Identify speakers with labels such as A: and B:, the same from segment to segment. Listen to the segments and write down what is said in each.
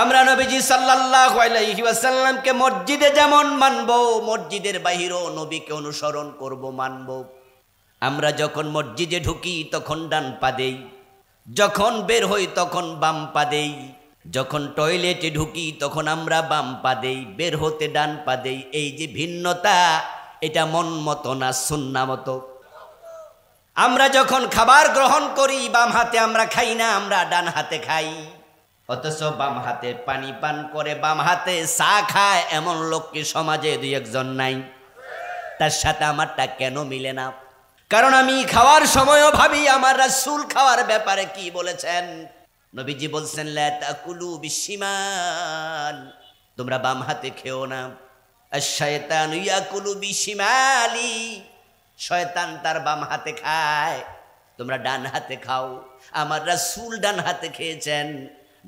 A: আমরা নবীজি সাল্লাল্লাহু আলাইহি ওয়াসাল্লামকে মসজিদে যেমন মানব, মসজিদের বাহিরেও নবীকে অনুসরণ করব, মানব। আমরা যখন মসজিদে ঢুকি তখন ডান পা দেই, যখন বের হই তখন বাম পা দেই, যখন টয়লেটে ঢুকি তখন আমরা বাম পা দেই, বের হতে ডান পা দেই। এই যে ভিন্নতা, এটা মন মতো না, সুন্নাহ মতো। আমরা যখন খাবার গ্রহণ করি বাম হাতে আমরা খাই না, আমরা ডান হাতে খাই। অথচ বাম হাতে পানি পান করে বাম হাতে চা খায় এমন লোক কি সমাজে দুই একজন নাই? তার সাথে আমারটা কেন মিলে না? কারণ আমি খাওয়ার সময়ও ভাবি আমার রাসূল খাওয়ার ব্যাপারে কি বলেছেন। নবীজি বলছেন লা তাকুলু বিশিমাল, তোমরা বাম হাতে খেও না। আশ-শায়তানু ইয়াকুলু বিশিমালি, শয়তান তার বাম হাতে খায়, তোমরা ডান হাতে খাও। আমার রাসূল ডান হাতে খেয়েছেন,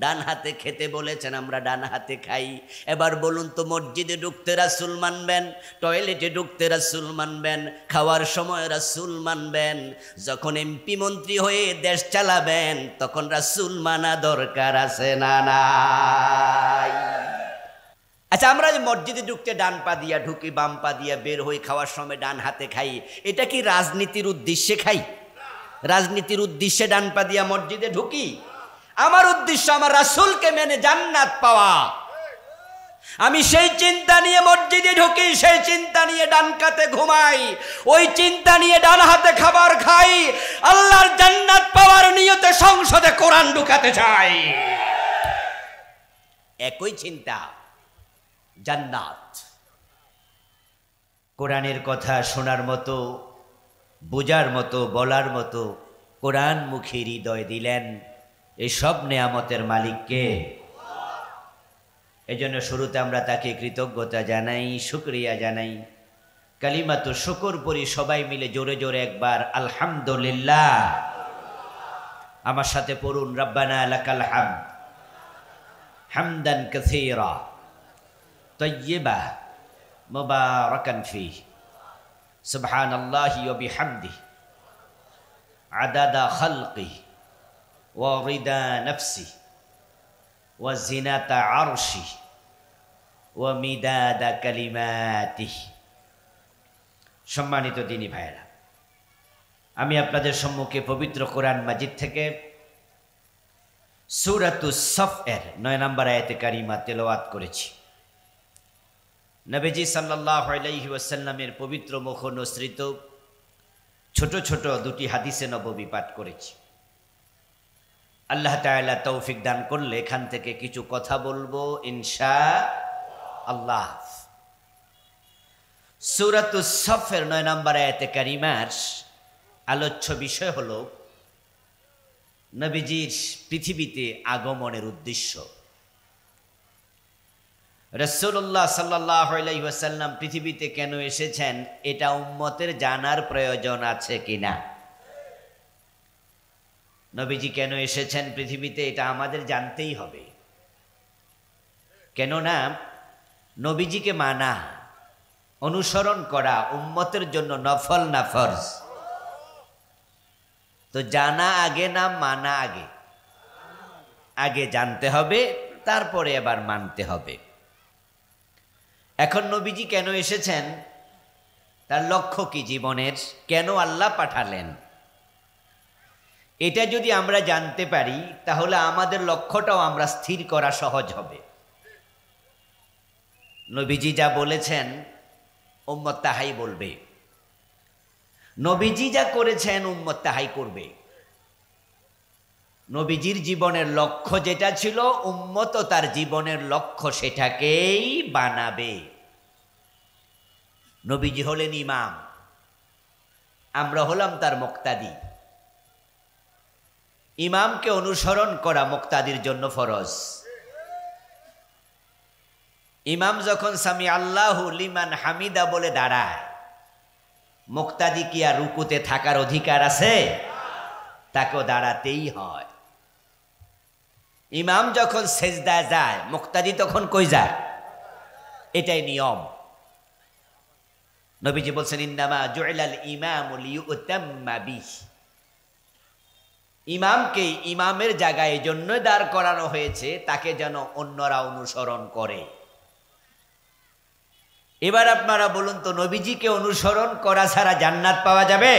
A: ডান হাতে খেতে বলেছেন, আমরা ডান হাতে খাই। এবার বলুন তো, মসজিদে ঢুকতে রাসূল মানবেন, টয়লেটে ঢুকতে রাসূল মানবেন, খাওয়ার সময় রাসূল মানবেন, যখন এমপি মন্ত্রী হয়ে দেশ চালাবেন তখন রাসূল মানা দরকার আছে না নাই? আচ্ছা, আমরা যে মসজিদে ঢুকতে ডান পা দিয়া ঢুকি, বাম পা দিয়া বের হই, খাওয়ার সময় ডান হাতে খাই, এটা কি রাজনীতির উদ্দেশ্যে খাই? রাজনীতির উদ্দেশ্যে ডান পা দিয়া মসজিদে ঢুকি? আমার উদ্দেশ্য আমার রাসূলকে মেনে জান্নাত পাওয়া। আমি সেই চিন্তা নিয়ে মসজিদে ঢুকি, সেই চিন্তা নিয়ে ডান কাতে ঘুমাই, ওই চিন্তা নিয়ে ডান হাতে খাবার খাই। আল্লাহর জান্নাত পাওয়ার নিয়তে সংসদে কোরআন ঢুকাতে চাই। একই চিন্তা, জান্নাত। কোরআনের কথা শোনার মতো, বোঝার মতো, বলার মতো কোরআন মুখী হৃদয় দিলেন। এই সব নেয়ামতের মালিককে। এজন্য শুরুতে আমরা তাকে কৃতজ্ঞতা জানাই, শুকরিয়া জানাই। কালিমাতু শুকর পড়ি সবাই মিলে জোরে জোরে একবার আলহামদুলিল্লাহ। আমার সাথে পড়ুন, রব্বানা লাকাল হামদ হামদান কাসীরা তাইয়্যিবা মুবারাকান ফীহি সুবহানাল্লাহি ওয়া বিহামদিহি আদাদা খালকিহি ওয়া রিদা নাফসিহি ওয়া জিনাতা আরশিহি ওয়া মিদাদা কালিমাতিহি। সম্মানিত দিনী ভাইয়েরা, আমি আপনাদের সম্মুখে পবিত্র কোরআন মাজিদ থেকে সূরাতুস সফ এর ৯ নম্বর আয়াতে কারিমা তেলাওয়াত করেছি। নবীজি সাল্লাল্লাহু আলাইহি ওয়াসাল্লামের পবিত্র মুখ অনুসৃত ছোট ছোট দুটি হাদিসে নববী পাঠ করেছি। আল্লাহ তাআলা তৌফিক দান করলে এখান থেকে কিছু কথা বলবো ইনশাআল্লাহ। সূরাতুস সফ এর ৯ নম্বর আয়াতে কারিমার আলোচ্য বিষয় হলো নবীজির পৃথিবীতে আগমনের উদ্দেশ্য। রাসূলুল্লাহ সাল্লাল্লাহু আলাইহি ওয়াসাল্লাম পৃথিবীতে কেন এসেছেন এটা উম্মতের জানার প্রয়োজন আছে কিনা? নবীজি কেন এসেছেন পৃথিবীতে এটা আমাদের জানতেই হবে। কেননা নবীজিকে মানা, অনুসরণ করা উম্মতের জন্য নফল না ফরজ? তো জানা আগে না মানা আগে? আগে জানতে হবে, তারপরে আবার মানতে হবে। এখন নবীজি কেন এসেছেন, তার লক্ষ্য কি জীবনের, কেন আল্লাহ পাঠালেন, এটা যদি আমরা জানতে পারি তাহলে আমাদের লক্ষ্যটাও আমরা স্থির করা সহজ হবে। নবীজি যা বলেছেন উম্মত তাহাই বলবে, নবীজি যা করেছেন উম্মত তাহাই করবে। নবীজির জীবনের লক্ষ্য যেটা ছিল উম্মত তার জীবনের লক্ষ্য সেটাকেই বানাবে। নবীজি হলেন ইমাম, আমরা হলাম তার মুক্তাদি। ইমামকে অনুসরণ করা মুক্তাদির জন্য ফরজ। ইমাম যখন সামি আল্লাহু লিমান হামিদা বলে দাঁড়ায়, মুক্তাদি কি আর রুকুতে থাকার অধিকার আছে? তাকেও দাঁড়াতেই হয়। ইমাম যখন সেজদায় যায় মুক্তাদি তখন কই যায়? এটাই নিয়ম। নবীজি বলছেন ইন্নামা জুইলাল ইমামু লিয়ুতাম্মা বিহি, ইমামকে ইমামের জায়গায় এই জন্য দাঁড় করানো হয়েছে তাকে যেন অন্যরা অনুসরণ করে। এবার আপনারা বলুন তো, নবীজিকে অনুসরণ করা ছাড়া জান্নাত পাওয়া যাবে?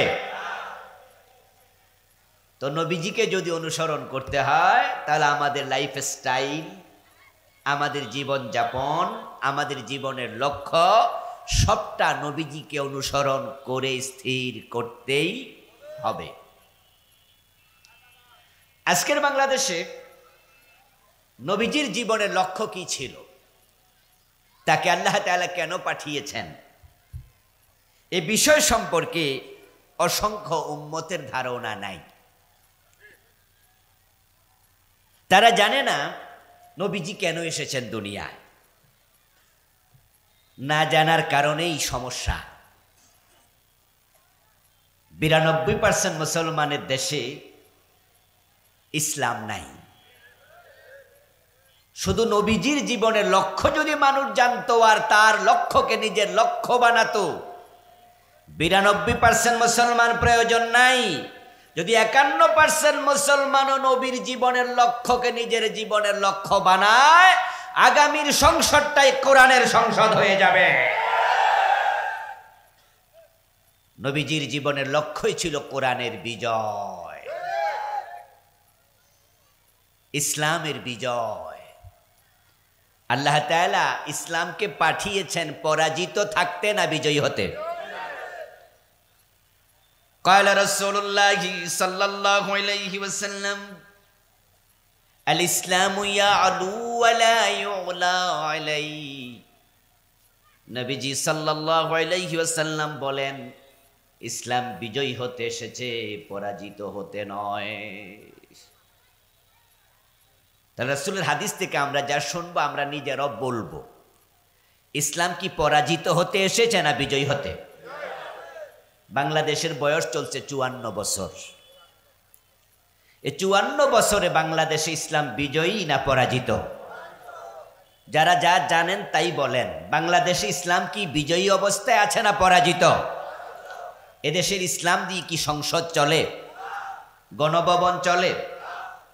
A: তো নবীজিকে যদি অনুসরণ করতে হয় তাহলে আমাদের লাইফ স্টাইল, আমাদের জীবন যাপন, আমাদের জীবনের লক্ষ্য সবটা নবীজিকে অনুসরণ করে স্থির করতেই হবে। আজকের বাংলাদেশে নবীজির জীবনের লক্ষ্য কি ছিল, তাকে আল্লাহ তাআলা কেন পাঠিয়েছেন, এই বিষয় সম্পর্কে অসংখ্য উম্মতের ধারণা নাই। তারা জানে না নবীজি কেন এসেছেন দুনিয়ায়। না জানার কারণেই সমস্যা। 92% মুসলমানের দেশে ইসলাম নাই। শুধু নবীজির জীবনের লক্ষ্য যদি মানুষ জানতো আর তার লক্ষ্যকে নিজের লক্ষ্য বানাতো, 92% মুসলমান প্রয়োজন নাই। যদি 51% মুসলমানও নবীর জীবনের লক্ষ্যকে নিজের জীবনের লক্ষ্য বানায়, আগামীর সংসদটাই কোরআনের সংসদ হয়ে যাবে। নবীজির জীবনের লক্ষ্যই ছিল কোরআনের বিজয়, ইসলামের বিজয়। আল্লাহ তাআলা ইসলামকে পাঠিয়েছেন পরাজিত থাকতে না বিজয়ী হতে। قال رسول الله صلى الله عليه وسلم الاسلام يعلو ولا يعلى عليه। নবীজি সাল্লাল্লাহু আলাইহি ওয়াসাল্লাম বলেন, ইসলাম বিজয়ী হতে এসেছে, পরাজিত হতে নয়। তাহলে রাসূলের হাদিস থেকে আমরা যা শুনবো আমরা নিজেরাও বলবো, ইসলাম কি পরাজিত হতে এসেছে না বিজয়ী হতে? বাংলাদেশের বয়স চলছে 54 বছর। এই 54 বছরে বাংলাদেশে ইসলাম বিজয়ী না পরাজিত? যারা যা জানেন তাই বলেন, বাংলাদেশে ইসলাম কি বিজয়ী অবস্থায় আছে না পরাজিত? এদেশের ইসলাম দিয়ে কি সংসদ চলে, গণভবন চলে,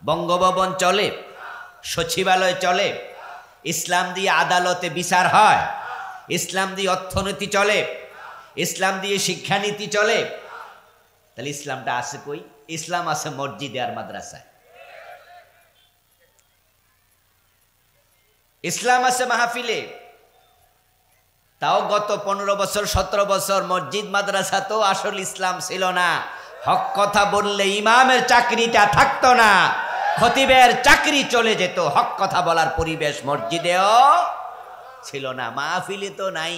A: বঙ্গভবন চলে, সচিবালয় চলে? ইসলাম দিয়ে আদালতে বিচার হয়, ইসলাম দিয়ে অর্থনীতি চলে, ইসলাম দিয়ে শিক্ষানীতি চলে। তাহলে ইসলামটা আছে কই? ইসলাম আছে মসজিদে আর মাদ্রাসায়, ইসলাম আছে মাহফিলে। তাও গত 15 বছর 17 বছর মসজিদ মাদ্রাসা তো আসল ইসলাম ছিল না। হক কথা বললে ইমামের চাকরিটা থাকতো না, খতিবের চাকরি চলে যেত। হক কথা বলার পরিবেশ মসজিদেও ছিল না, মাহফিলে তো নাই।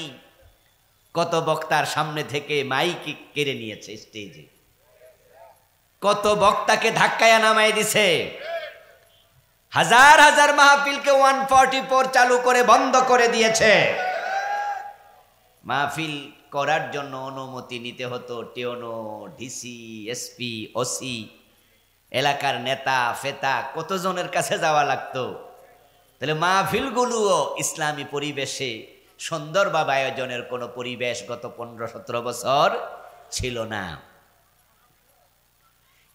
A: কত বক্তার সামনে থেকে মাইক কেড়ে নিয়েছে স্টেজে, কত বক্তাকে ধাক্কায় নামাই দিছে। হাজার হাজার মাহফিলকে 144 চালু করে বন্ধ করে দিয়েছে। মাহফিল করার জন্য অনুমতি নিতে হতো টিওনো, ডিসি, এসপি, ওসি, এলাকার নেতা ফেতা, কতজনের কাছে যাওয়া লাগতো। তাহলে মাহফিলগুলোও ইসলামী পরিবেশে সুন্দরভাবে আয়োজনের কোনো পরিবেশ গত 15-17 বছর ছিল না।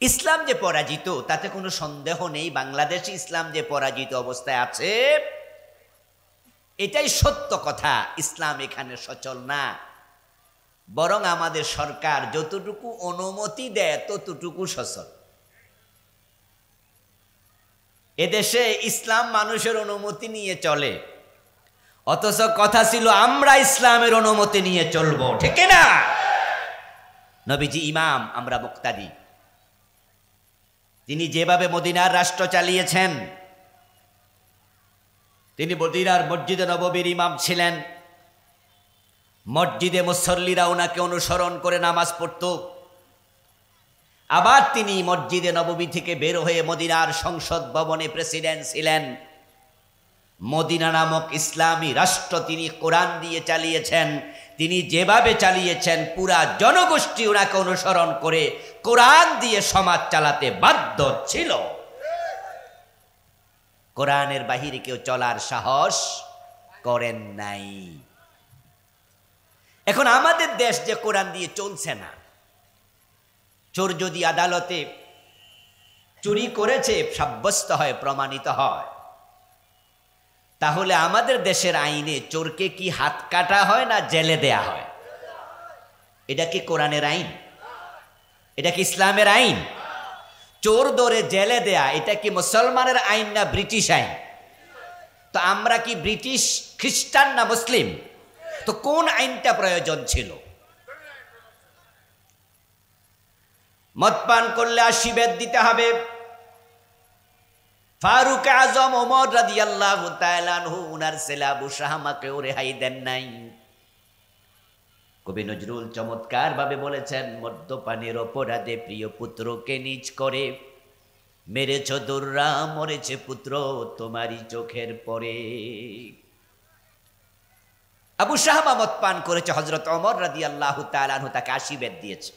A: ইসলাম যে পরাজিত তাতে কোনো সন্দেহ নেই। বাংলাদেশে ইসলাম যে পরাজিত অবস্থায় আছে এটাই সত্য কথা। ইসলাম এখানে সচল না, বরং আমাদের সরকার যতটুকু অনুমতি দেয় ততটুকু সচল। এদেশে ইসলাম মানুষের অনুমতি নিয়ে চলে, অথচ কথা ছিল আমরা ইসলামের অনুমতি নিয়ে চলবো, ঠিক না? নবীজি ইমাম, আমরা মুক্তাদি। তিনি যেভাবে মদিনার রাষ্ট্র চালিয়েছেন, তিনি মদিনার মসজিদে নববীর ইমাম ছিলেন। মসজিদে মুসল্লিরা ওনাকে অনুসরণ করে নামাজ পড়ত। আবার তিনি মসজিদে নববী থেকে বের হয়ে মদিনার সংসদ ভবনে প্রেসিডেন্ট ছিলেন। মদিনা নামক ইসলামী রাষ্ট্র তিনি কোরআন দিয়ে চালিয়েছেন। তিনি যেভাবে চালিয়েছেন পুরা জনগোষ্ঠী ওনাকে অনুসরণ করে কোরআন দিয়ে সমাজ চালাতে বাধ্য ছিল। কোরআনের বাহিরে কেউ চলার সাহস করেন নাই। এখন আমাদের দেশ যে কোরআন দিয়ে চলছে না, চোর যদি আদালতে চুরি করেছে সাব্যস্ত হয়, প্রমাণিত হয়, তাহলে আমাদের দেশের আইনে চোরকে কি হাত কাটা হয় না জেলে দেয়া হয়? এটা কি কোরআনের আইন? এটা কি ইসলামের আইন? চোর ধরে জেলে দেয়া এটা কি মুসলমানের আইন না ব্রিটিশ আইন? তো আমরা কি ব্রিটিশ, খ্রিস্টান না মুসলিম? তো কোন আইনটা প্রয়োজন ছিল? মদ পান করলে 80 বেদ দিতে হবে। ফারুক আজম ওমর রাদিয়াল্লাহু তাআলা আনহু উনার ছেলে আবু শাহমাকেও রেহাই দেন নাই। কবি নজরুল চমৎকার ভাবে বলেছেন, মদ্যপানের অপরাধে প্রিয় পুত্রকে নিজ করে মেরেছ দুর্রা, মরেছে পুত্র তোমারই চোখের পরে। আবু শাহমা মদ পান করেছে, হযরত ওমর রাদিয়াল্লাহু তাআলা আনহু তাকে 80 বেদ দিয়েছে।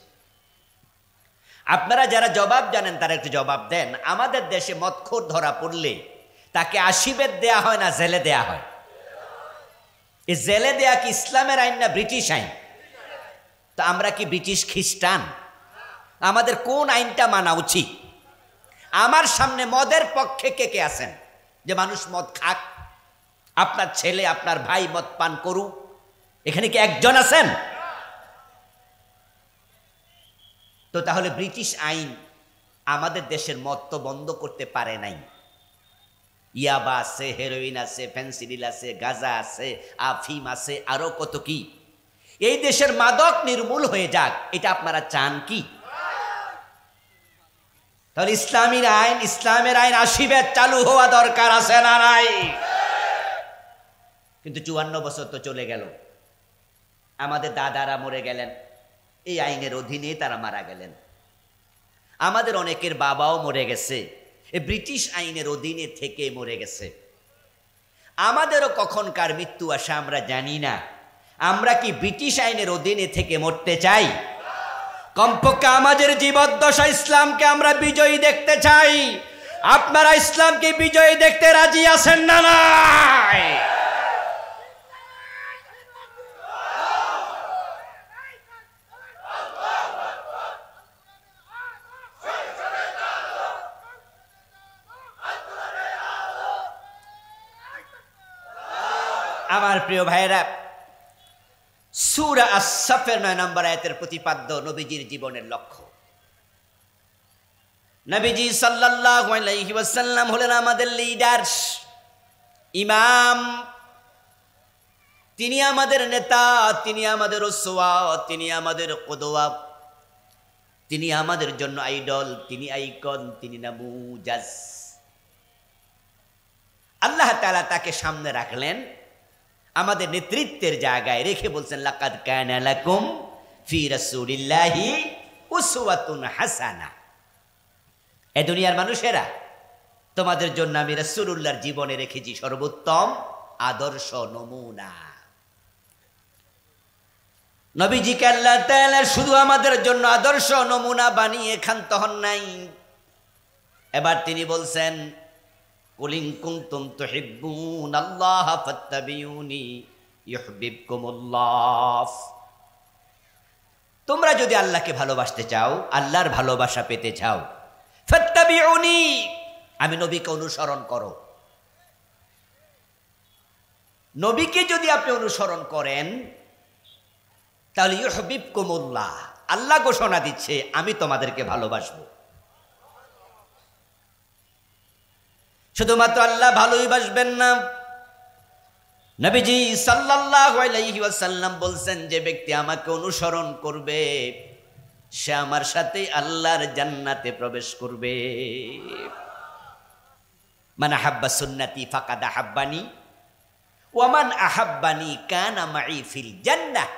A: আপনারা যারা জবাব জানেন তারা একটু জবাব দেন, আমাদের দেশে মদখোর ধরা পড়লে তাকে 80 বেদ দেয়া হয় না জেলে দেয়া হয়? এই জেলে দেয়া কি ইসলামের আইন না ব্রিটিশ আইন? তো আমরা কি ব্রিটিশ খ্রিস্টান? আমাদের কোন আইনটা মানা উচিত? আমার সামনে মদের পক্ষে কে কে আছেন যে মানুষ মদ খাক, আপনার ছেলে আপনার ভাই মদ পান করুক, এখানে কি একজন আছেন? তো তাহলে ব্রিটিশ আইন আমাদের দেশের মদ তো বন্ধ করতে পারে নাই। ইয়াবা আছে, হেরোইন আছে, ফেন্সিডিল আছে, গাঁজা আছে, আফিম আছে, আরো কত কি। এই দেশের মাদক নির্মূল হয়ে যাক, এটা আপনারা চান কি? তাহলে ইসলামের আইন 80 বেদ চালু হওয়া দরকার আছে না নাই? কিন্তু 54 বছর তো চলে গেল, আমাদের দাদারা মরে গেলেন, এই আইনের অধীনে তারা মারা গেলেন। আমাদের অনেকের বাবাও মরে গেছে, এই ব্রিটিশ আইনের অধীনে থেকে মরে গেছে। আমাদেরও কখনকার মৃত্যু আসে আমরা জানি না। আমরা কি ব্রিটিশ আইনের অধীনে থেকে মরতে চাই? কমপক্ষে আমাদের জীবদ্দশা ইসলামকে আমরা বিজয়ী দেখতে চাই। আপনারা ইসলামকে বিজয়ী দেখতে রাজি আছেন না নাই? আমার প্রিয় ভাইরা, সূরা আস-সাফের 9 নম্বর আয়াতের প্রতিপাদ্য নবীজির জীবনের লক্ষ্য। নবীজি সাল্লাল্লাহু আলাইহি ওয়াসাল্লাম হলেন আমাদের লিডার, ইমাম। তিনি আমাদের নেতা, তিনি আমাদের উসওয়া, তিনি আমাদের কুদওয়া, তিনি আমাদের জন্য আইডল, তিনি আইকন, তিনি নামুজাজ। আল্লাহ তাআলা তাকে সামনে রাখলেন, আমাদের নেতৃত্বের জায়গায় রেখে বলছেন, লাকাদ কানা লাকুম ফি রাসূলিল্লাহি উসওয়াতুন হাসানা। এ দুনিয়ার মানুষেরা, তোমাদের জন্য আমি রাসূলুল্লাহর জীবনে রেখেছি সর্বোত্তম আদর্শ নমুনা। নবীজিকে আল্লাহ তাআলা শুধু আমাদের জন্য আদর্শ নমুনা বানিয়ে ক্ষান্ত হন নাই, এবার তিনি বলছেন, কুল ইন কুনতুম তুহিব্বুনাল্লাহ ফাত্তাবিউনি ইউহিব্বুকুমুল্লাহ। তোমরা যদি আল্লাহকে ভালোবাসতে চাও, আল্লাহর ভালোবাসা পেতে চাও, ফাত্তাবিউনি, আমি নবীকে অনুসরণ করো। নবীকে যদি আপনি অনুসরণ করেন তাহলে ইউহিব্বুকুমুল্লাহ, আল্লাহ ঘোষণা দিচ্ছে আমি তোমাদেরকে ভালোবাসবো। শুধুমাত্র আল্লাহ ভালোই বাসবেন না, নবীজি সাল্লাল্লাহু আলাইহি ওয়াসাল্লাম বলছেন, যে ব্যক্তি আমাকে অনুসরণ করবে সে আমার সাথে আল্লাহর জান্নাতে প্রবেশ করবে। মান আহাব্বা সুন্নতি ফাকাদ আহাব্বানি ওয়া মান আহাব্বানি কানা মাই ফিল জান্নাহ।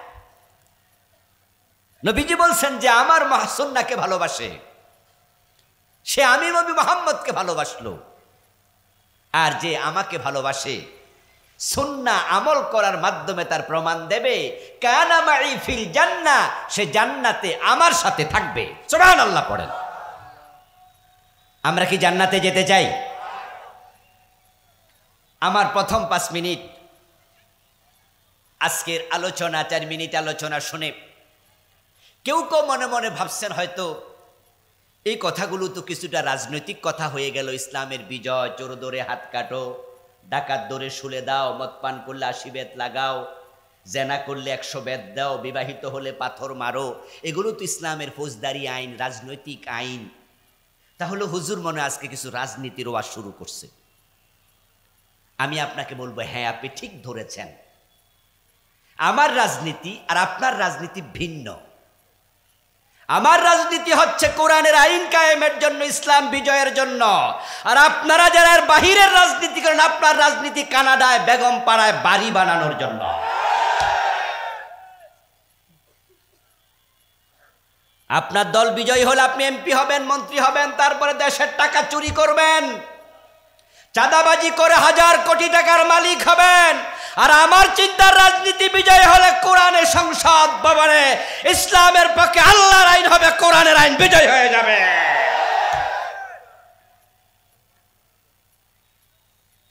A: নবীজি বলছেন, যে আমার সুন্নাহকে ভালোবাসে সে আমি নবী মুহাম্মদকে ভালোবাসলো, আর যে আমাকে ভালোবাসে সুন্নাহ আমল করার মাধ্যমে তার প্রমাণ দেবে, কানা মাই ফিল জান্নাহ, সে জান্নাতে আমার সাথে থাকবে। সুবহানাল্লাহ পড়েন। আমরা কি জান্নাতে যেতে চাই? আমার প্রথম 5 মিনিট আজকের আলোচনা, 4 মিনিট আলোচনা শুনে কেউ কেউ মনে মনে ভাবছেন হয়তো এই কথাগুলো তো কিছুটা রাজনৈতিক কথা হয়ে গেল। ইসলামের বিজয়, চোর দৌড়ে হাত কাটো, ডাকাত দৌড়ে শুলে দাও, মদ পান করলে 80 বেত লাগাও, জেনা করলে 100 বেত দাও, বিবাহিত হলে পাথর মারো, এগুলো তো ইসলামের ফৌজদারি আইন, রাজনৈতিক আইন। তাহলে হুজুর মনে আজকে কিছু রাজনীতির ওয়াজ শুরু করছে। আমি আপনাকে বলবো, হ্যাঁ আপনি ঠিক ধরেছেন, আমার রাজনীতি আর আপনার রাজনীতি ভিন্ন। আমার রাজনীতি হচ্ছে কোরআনের আইন কায়েমের জন্য, ইসলাম বিজয়ের জন্য। আর আপনারা যারা বাহিরের রাজনীতি করেন, আপনার রাজনীতি কানাডায় বেগম পাড়ায় বাড়ি বানানোর জন্য। আপনার দল বিজয়ী হলে আপনি এমপি হবেন, মন্ত্রী হবেন, তারপরে দেশের টাকা চুরি করবেন, চাঁদাবাজি করে 1000 কোটি টাকার মালিক হবেন। আর আমার চিন্তার রাজনীতি বিজয় হলে কোরআনের সংসদ ভবনে ইসলামের পক্ষে আল্লাহর আইন হবে, কোরআনের আইন বিজয় হয়ে যাবে।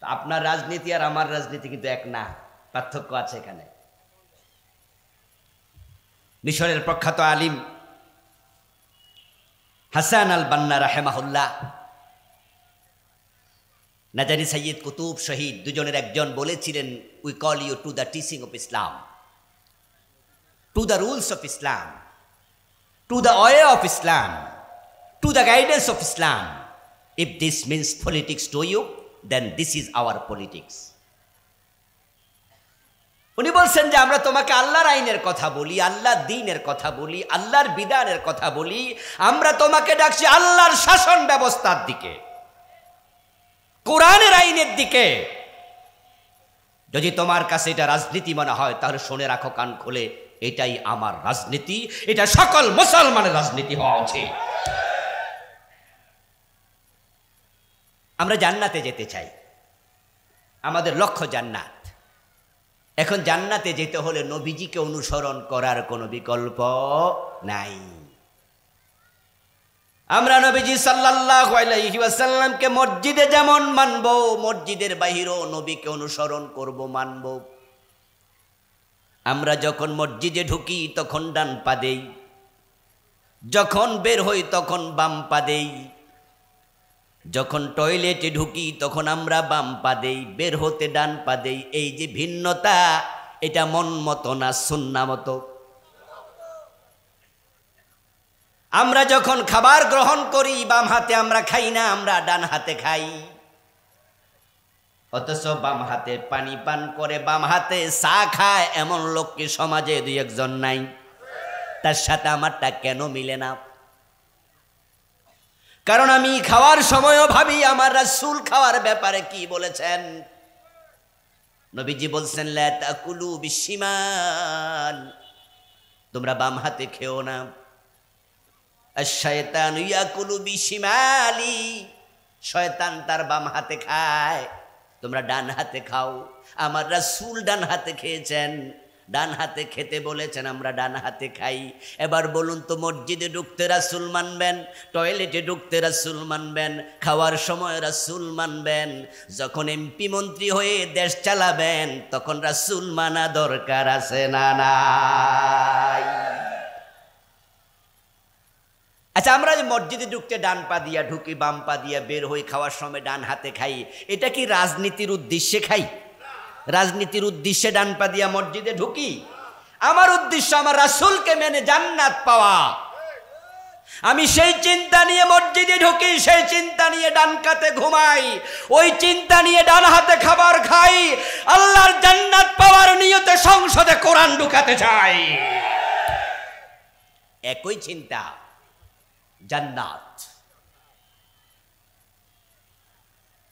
A: আপনার রাজনীতি আর আমার রাজনীতি কিন্তু এক না, পার্থক্য আছে এখানে। মিশরের প্রখ্যাত আলিম হাসান আল বান্না রাহেমাহুল্লাহ, নাজারি সৈয়দ কুতুব শহীদ, দুজনের একজন বলেছিলেন, we call you to the teaching of Islam, to the rules of Islam, to the way of Islam, to the guidance of Islam. If this means politics to you, then this is our politics. উনি বলছেন যে আমরা তোমাকে আল্লাহর আইনের কথা বলি, আল্লাহর দ্বীনের কথা বলি, আল্লাহর বিধানের কথা বলি, আমরা তোমাকে ডাকছি আল্লাহর শাসন ব্যবস্থার দিকে, কোরআনের আইনের দিকে। যদি তোমার কাছে এটা রাজনীতি মনে হয়, তাহলে শুনে রাখো কান খুলে, এটাই আমার রাজনীতি, এটা সকল মুসলমানের রাজনীতি হওয়া উচিত। আমরা জান্নাতে যেতে চাই, আমাদের লক্ষ্য জান্নাত। এখন জান্নাতে যেতে হলে নবীজিকে অনুসরণ করার কোনো বিকল্প নাই। আমরা নবীজি সাল্লাল্লাহু আলাইহি ওয়াসাল্লামকে মসজিদে যেমন মানব, মসজিদের বাহিরেও নবীকে অনুসরণ করব, মানব। আমরা যখন মসজিদে ঢুকি তখন ডান পা দেই, যখন বের হই তখন বাম পা দেই, যখন টয়লেটে ঢুকি তখন আমরা বাম পা দেই, বের হতে ডান পা দেই। এই যে ভিন্নতা, এটা মন মতো না, সুন্নাহ মতো। আমরা যখন খাবার গ্রহণ করি, বাম হাতে আমরা খাই না, আমরা ডান হাতে খাই। অথচ বাম হাতে পানি পান করে, বাম হাতে চা খায়, এমন লোক কি সমাজে 2-1 নাই? তার সাথে আমারটা কেন মিলে না? কারণ আমি খাওয়ার সময়ও ভাবি আমার রাসূল খাওয়ার ব্যাপারে কি বলেছেন। নবীজি বলছেন, লা তাকুলু বিশিমাল, তোমরা বাম হাতে খেও না। আশ-শায়তানু ইয়াকুলু বিশিমালি, শয়তান তার বাম হাতে খায়, তোমরা ডান হাতে খাও। আমার রাসূল ডান হাতে খেয়েছেন, ডান হাতে খেতে বলেছেন, আমরা ডান হাতে খাই। এবার বলুন তো, মসজিদে ঢুকতে রাসূল মানবেন, টয়লেটে ঢুকতে রাসূল মানবেন, খাওয়ার সময় রাসূল মানবেন, যখন এমপি মন্ত্রী হয়ে দেশ চালাবেন তখন রাসূল মানা দরকার আছে না নাই? আচ্ছা, আমরা যে মসজিদে ঢুকতে ডান পা দিয়া ঢুকি, বাম পা দিয়া বের হই, খাওয়ার সময় ডান হাতে খাই, এটা কি রাজনীতির উদ্দেশ্যে খাই? রাজনীতির উদ্দেশ্যে ডান পা দিয়া মসজিদে ঢুকি? আমার উদ্দেশ্য আমার রাসূলকে মেনে জান্নাত পাওয়া। আমি সেই চিন্তা নিয়ে মসজিদে ঢুকি, সেই চিন্তা নিয়ে ডান কাতে ঘুমাই, ওই চিন্তা নিয়ে ডান হাতে খাবার খাই, আল্লাহর জান্নাত পাওয়ার নিয়তে সংসদে কোরআন ঢুকাতে চাই। একই চিন্তা, জান্নাত।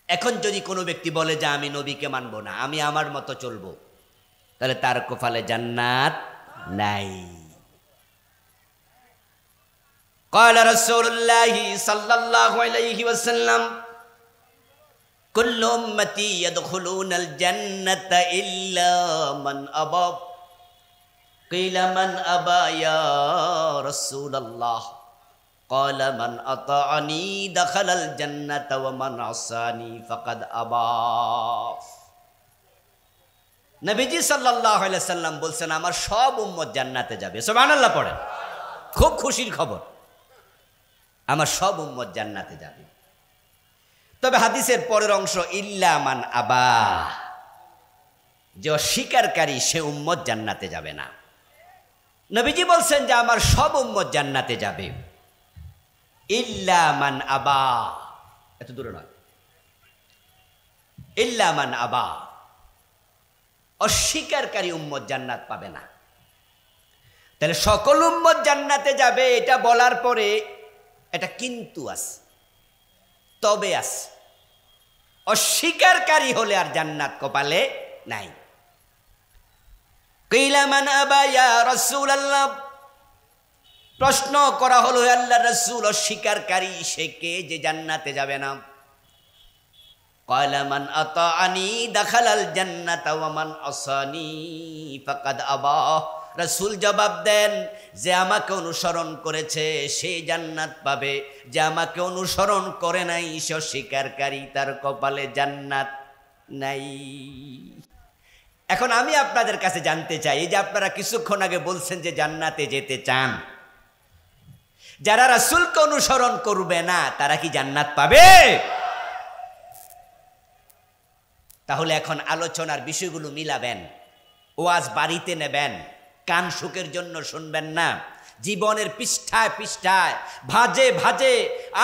A: এখন যদি কোনো ব্যক্তি বলে যে আমি নবীকে মানব না, আমি আমার মতো চলবো, তাহলে তার কপালে জান্নাত নাই। قال رسول الله صلى الله عليه وسلم كل امتي يدخلون الجنة إلا من أبى قيل من أبى يا رسول الله قال من أطاعني دخل الجنة ومن عصاني فقد أبى। নবীজি সাল্লাল্লাহু আলাইহি ওয়াসাল্লাম বলছেন, আমার সব উম্মত জান্নাতে যাবে। সুবহানাল্লাহ পড়েন, খুব খুশির খবর। আমার সব উম্মত জান্নাতে যাবে। তবে হাদিসের পরের অংশ ইল্লা মান আবা, যে অস্বীকারী সে উম্মত জান্নাতে যাবে না। নবীজি বলছেন যে আমার সব উম্মত জান্নাতে যাবে, ইল্লা মান আবা, এত দূরে নয়, ইল্লা মান আবা, অস্বীকারী উম্মত জান্নাত পাবে না। তাহলে সকল উম্মত জান্নাতে যাবে এটা বলার পরে এটা কিন্তু আছে, তবে আছে, অস্বীকারী হলে আর জান্নাত কপালে নাই। কিলা মান আবা ইয়া রাসূলুল্লাহ, প্রশ্ন করা হলো হে আল্লাহর রাসূল অস্বীকারী সে কে যে জান্নাতে যাবে না? ক্বালা মান আতাআনি দাখালাল জান্নাতা ওয়া মান আসানি ফাকাদ আবা। রাসূল জবাব দেন যে আমাকে অনুসরণ করেছে সে জান্নাত পাবে, যে আমাকে অনুসরণ করে নাই সে অস্বীকারী, তার কপালে জান্নাত নাই। এখন আমি আপনাদের কাছে জানতে চাই, এই যে আপনারা কিছুক্ষণ আগে বলছেন যে জান্নাতে যেতে চান, যারা রাসূলকে অনুসরণ করবে না তারা কি জান্নাত পাবে? তাহলে এখন আলোচনার বিষয়গুলো মিলাবেন, ওয়াজ বাড়িতে নেবেন, কান সুখের জন্য শুনবেন না। জীবনের পৃষ্ঠায় পৃষ্ঠায় ভাজে ভাজে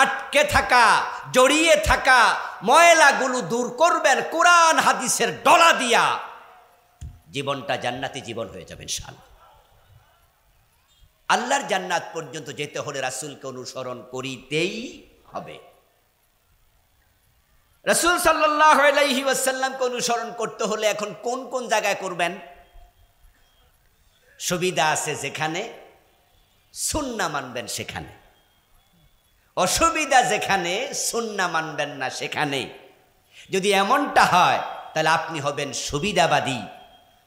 A: আটকে থাকা, জড়িয়ে থাকা ময়লাগুলো দূর করবেন কোরআন হাদিসের ডলা দিয়া, জীবনটা জান্নাতি জীবন হয়ে যাবে ইনশাআল্লাহ। আল্লাহর জান্নাত পর্যন্ত যেতে হলে রাসূলকে অনুসরণ করিতেই হবে। রাসূল সাল্লাল্লাহু আলাইহি ওয়াসাল্লামকে অনুসরণ করতে হলে এখন কোন কোন জায়গায় করবেন? সুবিধা আছে যেখানে, সুন্নাহ মানবেন সেখানে, অসুবিধা যেখানে সুন্নাহ মানবেন না সেখানে। যদি এমনটা হয় তাহলে আপনি হবেন সুবিধাবাদী।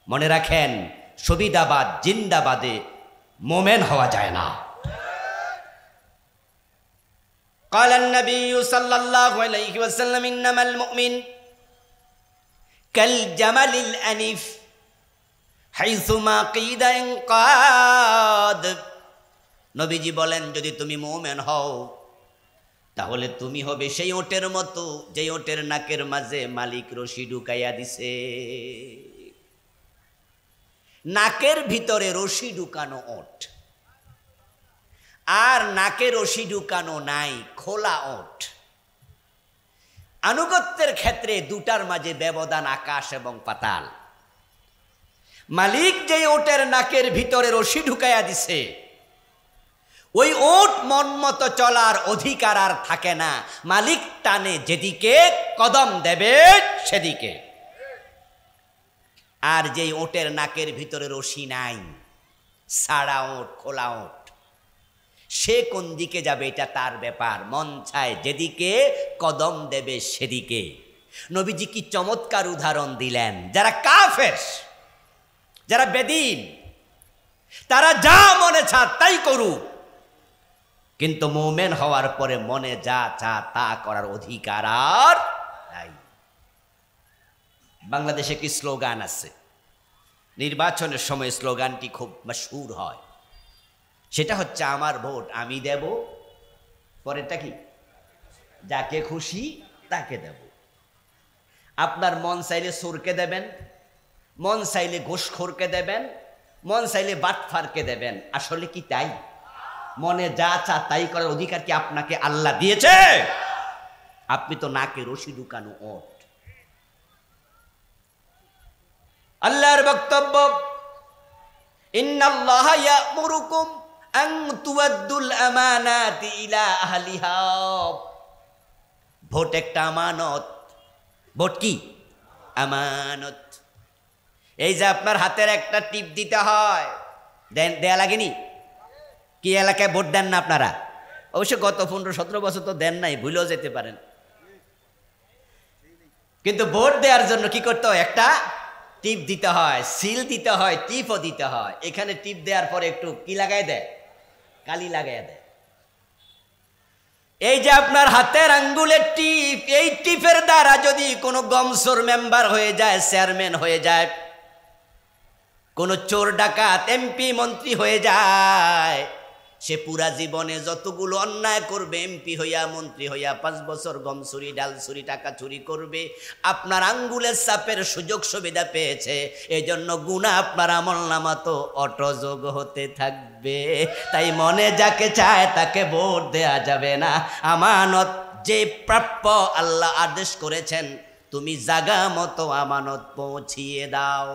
A: মনে রাখেন, সুবিধাবাদ জিন্দাবাদে মোমেন হওয়া যায় না। قال النبي صلى الله عليه وسلم إنما المؤمن كالجمل الأنيف حيثما قيد انقاد। নবীজি বলেন যদি তুমি মুমিন হও তাহলে তুমি হবে সেই ওটের মতো যে ওটের নাকের মাঝে মালিক রশি ঢুকাইয়া দিছে। নাকের ভিতরে রশি ঢুকানো ওট, আর নাকে রশি ঢুকানো নাই, খোলা ওট। আনুগত্যের ক্ষেত্রে দুটার মাঝে ব্যবধান আকাশ এবং পাতাল। মালিক যে ওটের নাকের ভিতরে রশি ঢুকাইয়া দিছে, ওই ওট মন মতো চলার অধিকার আর থাকে না। মালিক টানে যেদিকে, কদম দেবে সেদিকে। আর যেই ওটের নাকের ভিতরে রশি নাই, সাড়া ওট, খোলা ওট, সে কোন দিকে যাবে এটা তার ব্যাপার। মন চায় যেদিকে, কদম দেবে সেদিকে। নবীজি কি চমৎকার উদাহরণ দিলেন। যারা কাফের, যারা বেদীন, তারা যা মনে চা তাই করুক, কিন্তু মুমিন হওয়ার পরে মনে যা চা তা করার অধিকার আর নাই। বাংলাদেশে কি স্লোগান আছে, নির্বাচনের সময় স্লোগানটি খুব মশহুর হয়, সেটা হচ্ছে আমার ভোট আমি দেব, পরেরটা কি যাকে খুশি তাকে দেব। আপনার মন চাইলে চোরকে দেবেন, মন চাইলে ঘুষখোরকে দেবেন, মন চাইলে বাটফারকে দেবেন। আসলে কি তাই? মনে যা চা তাই করার অধিকার কি আপনাকে আল্লাহ দিয়েছে? আপনি তো নাকে রশি ঢুকানো ওট। আল্লাহর বক্তব্য, ইন্নাল্লাহা ইয়া'মুরুকুম আন তুআদ্দুল আমানাতি ইলা আহলিহা। ভোট একটা আমানত। ভোট কি? আমানত। এই যে আপনার হাতের একটা টিপ দিতে হয়, দেয়া লাগেনি? কি এলাকায় ভোট দেন না আপনারা? অবশ্য গত 15-17 বছর তো দেন নাই, ভুলেও যেতে পারেন। কিন্তু ভোট দেওয়ার জন্য কি করতে হয়? একটা টিপ দিতে হয়, সিল দিতে হয়, টিপও দিতে হয়। এখানে টিপ দেওয়ার পরে একটু কি লাগাই দেয়? কালি লাগাই দেয়। এই যে আপনার হাতের আঙ্গুলের টিপ, এই টিপের দ্বারা যদি কোনো গমসোর মেম্বার হয়ে যায়, চেয়ারম্যান হয়ে যায়, কোন চোর ডাকাত এমপি মন্ত্রী হয়ে যায়, সে পুরা জীবনে যতগুলো অন্যায় করবে, এমপি হইয়া মন্ত্রী হইয়া 5 বছর গম চুরি, ডাল চুরি, টাকা চুরি করবে, আপনার আঙ্গুলের চাপের সুযোগ সুবিধা পেয়েছে, এজন্য গুনাহ আপনার আমলনামা তো অটোযোগ হতে থাকবে। তাই মনে যাকে চায় তাকে ভোট দেয়া যাবে না। আমানত যে প্রাপ্য আল্লাহ আদেশ করেছেন, তুমি জাগা মতো আমানত পৌঁছিয়ে দাও।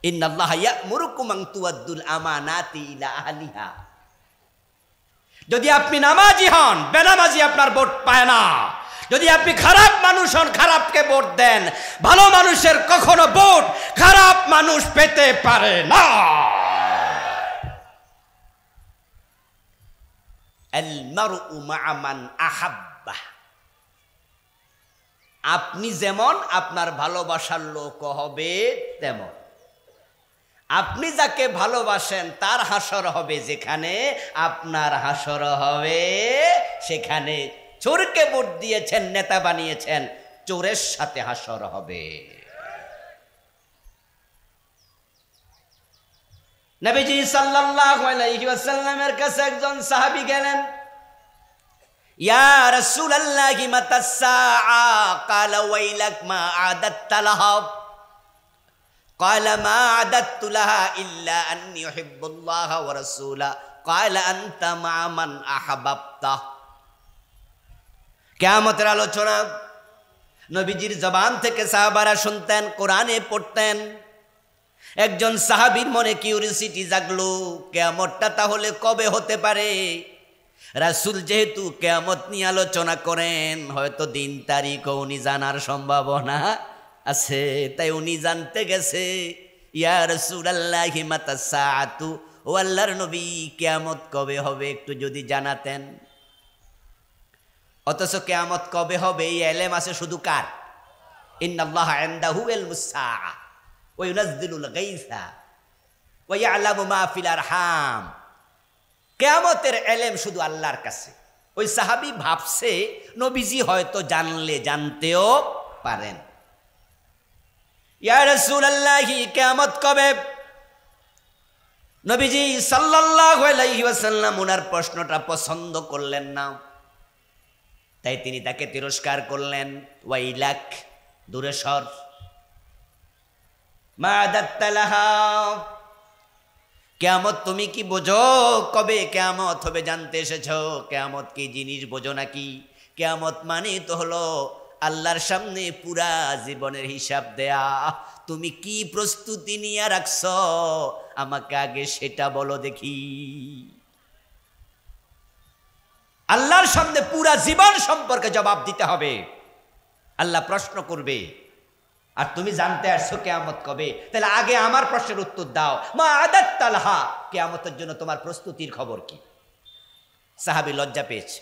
A: ইন্নাল্লাহা ইয়া'মুরুকুম আন তুআদ্দুল আমানাতি ইলা আহলিহা। যদি আপনি নামাজি হন, বেনামাজি আপনার ভোট পায় না। যদি আপনি খারাপ মানুষ হন, খারাপকে ভোট দেন। ভালো মানুষের কখনো ভোট খারাপ মানুষ পেতে পারে না। আল মারউ মা'a মান আহাব্বা। আপনি যেমন আপনার ভালোবাসার লোক হবে তেমন। আপনি যাকে ভালোবাসেন তার হাসর হবে যেখানে, আপনার হাসর হবে সেখানে। চোরকে ভোট দিয়েছেন, নেতা বানিয়েছেন, চোরের সাথে হাসর হবে। নবীজি সাল্লাল্লাহু আলাইহি ওয়াসাল্লামের কাছে একজন সাহাবী গেলেন। ইয়া রাসূলুল্লাহি মাতাস সাআ? ক্বালা ওয়াইলাক মা আদাত্তা লাহা? ক্বালা মা আদাত্তু লাহা ইল্লা আন্নী উহিব্বুল্লাহ ওয়া রাসূলা। ক্বালা আনতা মা মান আহাব্বাতা। কিয়ামতের আলোচনা নবীজির জবান থেকে সাহাবারা শুনতেন, কোরআনে পড়তেন। একজন সাহাবীর মনে কিউরিওসিটি জাগলো, কিয়ামতটা তাহলে কবে হতে পারে? রাসূল যেহেতু কিয়ামত নিয়ে আলোচনা করেন, হয়তো দিন তারিখও উনি জানার সম্ভাবনা আছে, তাই উনি জানতে গেছে। ইয়া রাসূলুল্লাহি মাতাস সাআতু? ও আল্লাহর নবী, কিয়ামত কবে হবে একটু যদি জানাতেন। অথচ কিয়ামত কবে হবে এই ইলম আছে শুধু কার? ইন্নাল্লাহা ইনদাহু ইলমুস সাআ ওয়া ইউনাজ্জিলুল গায়সা ওয়া ইয়ালামু মা ফিল আরহাম। কিয়ামতের ইলম শুধু আল্লাহর কাছে। ওই সাহাবী ভাবছে নবীজি হয়তো জানলে জানতেও পারেন। ইয়া রাসূলুল্লাহি, কিয়ামত কবে? নবীজি সাল্লাল্লাহু আলাইহি ওয়াসাল্লাম ওনার প্রশ্নটা পছন্দ করলেন না, তাই তিনি তাকে তিরস্কার করলেন। ওয়াইলাক, দূরে সর। মা আদাত্তা লাহা, কিয়ামত তুমি কি বোঝো? কবে কিয়ামত হবে জানতে এসেছো? কিয়ামত কি জিনিস বোঝো নাকি? কিয়ামত মানে তো হলো আল্লাহর সামনে পুরা জীবনের হিসাব দেয়া। তুমি কি প্রস্তুতি নিয়ে রাখছো আমাকে আগে সেটা বলো দেখি। আল্লাহর সামনে পুরা জীবন সম্পর্কে জবাব দিতে হবে। আল্লাহ প্রশ্ন করবে, আর তুমি জানতে আসছো কিয়ামত কবে, তাহলে আগে আমার প্রশ্নের উত্তর দাও। মা আদাত্তা লাহা, কিয়ামতের জন্য তোমার প্রস্তুতির খবর কি? সাহাবী লজ্জা পেয়েছে,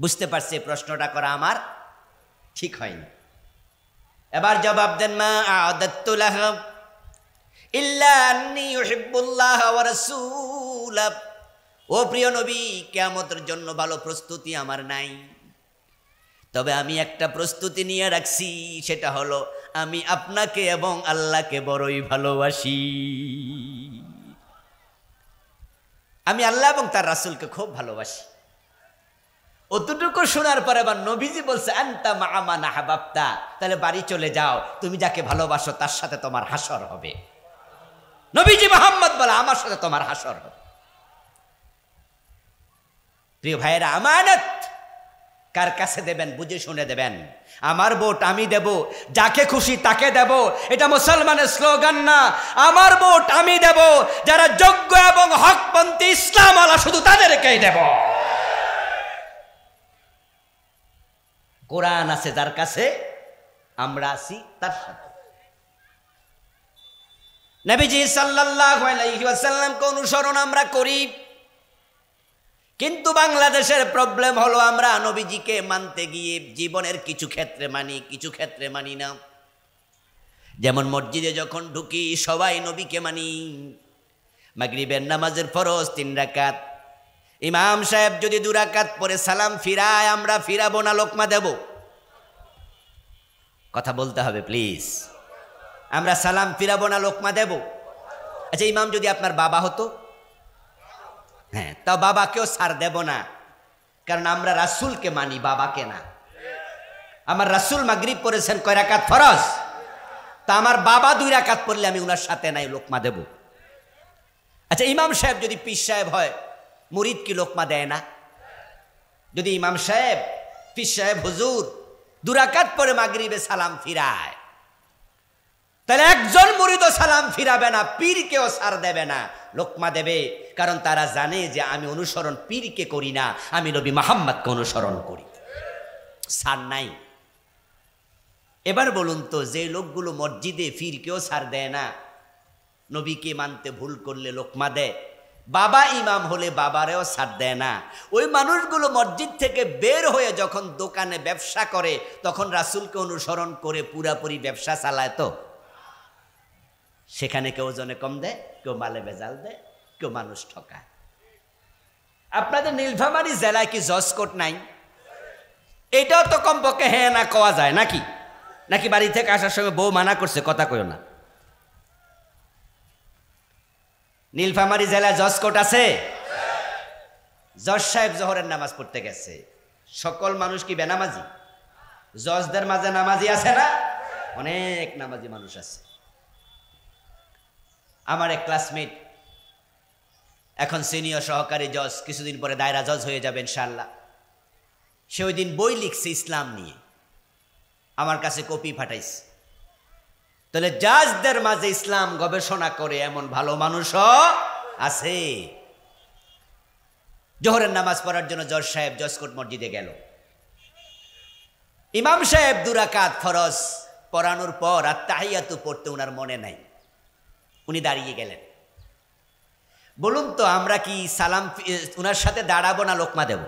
A: বুঝতে পারছে প্রশ্নটা করা আমার ঠিক হয়নি। এবার জবাব দেন, মা আদাত্তু লাহা ইল্লা আন্নী উহিব্বুল্লাহ ওয়া রাসূলা। ও প্রিয় নবী, কিয়ামতের জন্য ভালো প্রস্তুতি আমার নাই, তবে আমি একটা প্রস্তুতি নিয়ে রাখছি, সেটা হলো আমি আপনাকে এবং আল্লাহকে বড়ই ভালোবাসি। আমি আল্লাহ এবং তার রাসূলকে খুব ভালোবাসি। অতটুকু শোনার পরে আবার নবীজি বলছে, আনতা মা মান আহাব্বাতা, তাহলে বাড়ি চলে যাও, তুমি যাকে ভালোবাসো তার সাথে তোমার হাসর হবে। নবীজি মুহাম্মদ বলে, আমার সাথে তোমার হাসর হবে। প্রিয় ভাইয়েরা, আমানত কার কাছে দেবেন বুঝে শুনে দেবেন। আমার ভোট আমি দেব, যাকে খুশি তাকে দেব, এটা মুসলমানের স্লোগান না। আমার ভোট আমি দেব, যারা যোগ্য এবং হকপন্থী ইসলাম আলা শুধু তাদেরকেই দেব। কোরআন আছে যার কাছে, আমরা আছি তার সাথে। নবীজি সাল্লাল্লাহু আলাইহি ওয়াসাল্লামকে অনুসরণ আমরা করি, কিন্তু বাংলাদেশের প্রবলেম হলো আমরা নবীজিকে মানতে গিয়ে জীবনের কিছু ক্ষেত্রে মানি, কিছু ক্ষেত্রে মানি না। যেমন মসজিদে যখন ঢুকি সবাই নবীকে মানি। মাগরিবের নামাজের ফরজ 3 রাকাত, ইমাম সাহেব যদি 2 রাকাত পরে সালাম ফিরায়, আমরা ফিরাবো না লোকমা দেব? কথা বলতে হবে প্লিজ। আমরা সালাম ফিরাবো না লোকমা দেব? আচ্ছা, ইমাম যদি আপনার বাবা হতো, হ্যাঁ, তাও বাবাকেও ছাড় দেব না, কারণ আমরা রাসূলকে মানি, বাবাকে না। আমার রাসূল মাগরিব পড়েছেন কয় রাকাত ফরজ, তা আমার বাবা 2 রাকাত পড়লে আমি উনার সাথে নাই লোকমা দেব। আচ্ছা, ইমাম সাহেব যদি পীর সাহেব হয়, মুরিদ কি লোকমা দেয় না? যদি ইমাম সাহেব, পীর সাহেব, হুজুর 2 রাকাত পরে মাগরিবে সালাম ফিরায়, তাহলে একজন মুরিদও সালাম ফিরাবে না, পীরকেও ছাড় দেবে না, লোকমা দেবে। কারণ তারা জানে যে আমি অনুসরণ পীরকে করি না, আমি নবী মুহাম্মদকে অনুসরণ করি। ছাড় নাই। এবার বলুন তো, যে লোকগুলো মসজিদে পীরকেও ছাড় দেয় না, নবীকে মানতে ভুল করলে লোকমা দেয়, বাবা ইমাম হলে বাবারেও ছাড় দেয় না, ওই মানুষগুলো মসজিদ থেকে বের হয়ে যখন দোকানে ব্যবসা করে, তখন রাসূলকে অনুসরণ করে পুরাপুরি ব্যবসা চালায়। তো সেখানে কেউ ওজনে কম দেয়, কেউ মালে ভেজাল দেয়, কেউ মানুষ ঠকায়। আপনাদের নীলফামারী জেলায় কি জজ কোর্ট নাই? এটাও তো কমপক্ষে হ্যাঁ না কওয়া যায় নাকি? নাকি বাড়ি থেকে আসার সময় বউ মানা করছে কথা কইও না? নীলফামারী জেলায় জজ কোর্ট আছে? জজ সাহেব জোহরের নামাজ পড়তে গেছে, সকল মানুষ কি বেনামাজি? জজদের মাঝে নামাজি আছে না? অনেক নামাজি মানুষ আছে। আমার এক ক্লাসমেট এখন সিনিয়র সহকারী জজ, কিছুদিন পরে দায়রা জজ হয়ে যাবে ইনশাআল্লাহ। সে ওই দিন বই লিখছে ইসলাম নিয়ে, আমার কাছে কপি পাঠাইছে। তাহলে জাজদের মাঝে ইসলাম গবেষণা করে এমন ভালো মানুষও আছে। জোহরের নামাজ পড়ার জন্য জজ সাহেব জজ কোর্ট মসজিদে গেল। ইমাম সাহেব 2 রাকাত ফরজ পড়ানোর পর আর তাহিয়াতু পড়তে ওনার মনে নাই, উনি দাঁড়িয়ে গেলেন। বলুন তো, আমরা কি সালাম ওনার সাথে দাঁড়াবো না লোকমা দেব?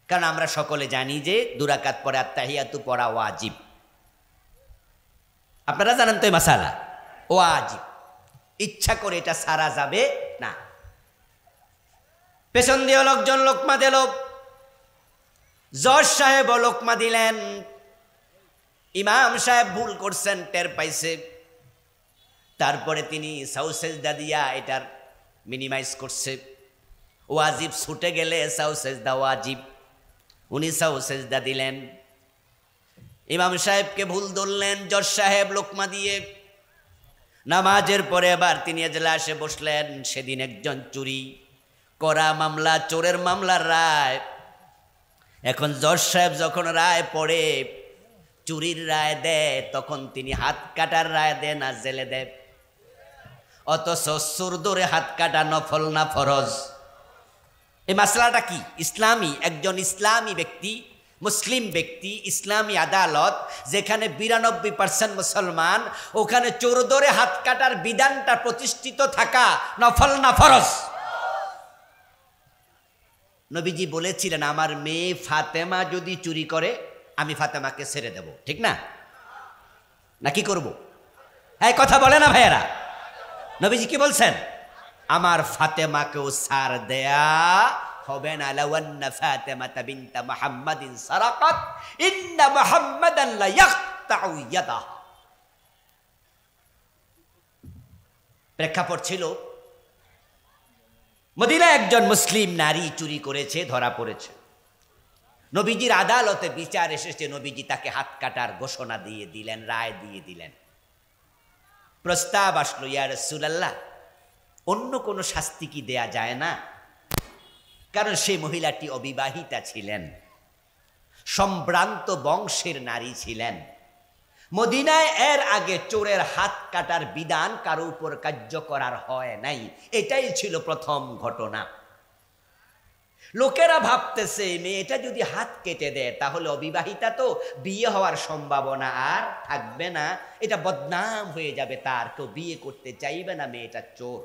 A: কারণ আমরা সকলে জানি যে 2 রাকাত পরে আর তাহিয়াতু পড়া ওয়াজিব। আপনারা জানেন তো এই মাসালা, ওয়াজিব, ইচ্ছা করে এটা সারা যাবে না। পেছন দিয়ে লোকজন লোকমা দিল, জজ সাহেব লোকমা দিলেন। ইমাম সাহেব ভুল করছেন, টের পাইছে। তারপরে তিনি সাউসেজদা দিয়া এটার মিনিমাইজ করছে। ওয়াজিব ছুটে গেলে সাউসেজদা ওয়াজিব, উনি সাউসেজদা দিলেন। ইমাম সাহেবকে ভুল ধরলেন জজ সাহেব লোকমা দিয়ে। নামাজের পরে আবার তিনি এজলাসে বসলেন। সেদিন একজন চুরি করা মামলা, চোরের মামলার রায়। এখন জজ সাহেব যখন রায় পড়ে, চুরির রায় দেয়, তখন তিনি হাত কাটার রায় দেয় না জেলে দেয়। অথচ সুর ধরে হাত কাটা নফল না ফরজ? এই মাসলাটা কি? ইসলামী, একজন ইসলামী ব্যক্তি, মুসলিম ব্যক্তি, ইসলামী আদালত যেখানে 92% মুসলমান, ওখানে চোর ধরে হাত কাটার বিধানটা প্রতিষ্ঠিত থাকা নফল না ফরজ? নবীজি বলেছিলেন, আমার মেয়ে ফাতেমা যদি চুরি করে আমি ফাতেমাকে ছেড়ে দেব, ঠিক না? নাকি করব? হ্যাঁ, কথা বলে না ভাইয়েরা? নবীজি কি বলছেন? আমার ফাতেমাকেও ছাড় দেয়া হবে না। লাওয়ান্না ফাতেমাতা বিনতা মুহাম্মাদিন সারাকাত ইন্না মুহাম্মাদান লা ইয়াকতাউ ইয়াদাহা। প্রেক্ষাপট ছিল মদিনায় একজন মুসলিম নারী চুরি করেছে, ধরা পড়েছে। নবীজির আদালতে বিচার এসেছে, নবীজি তাকে হাত কাটার ঘোষণা দিয়ে দিলেন, রায় দিয়ে দিলেন। প্রস্তাব আসলো, ইয়া রাসূলুল্লাহ, অন্য কোনো শাস্তি কি দেয়া যায় না? কারণ সেই মহিলাটি অবিবাহিতা ছিলেন, সম্ভ্রান্ত বংশের নারী ছিলেন। মদিনায় এর আগে চোরের হাত কাটার বিধান কারো উপর কার্যকর হয় নাই, এটাই ছিল প্রথম ঘটনা। লোকেরা ভাবতেছে মেয়েটা যদি হাত কেটে দেয় তাহলে অবিবাহিতা তো, বিয়ে হওয়ার সম্ভাবনা আর থাকবে না, এটা বদনাম হয়ে যাবে, তার কেউ বিয়ে করতে চাইবে না, মেয়েটা চোর।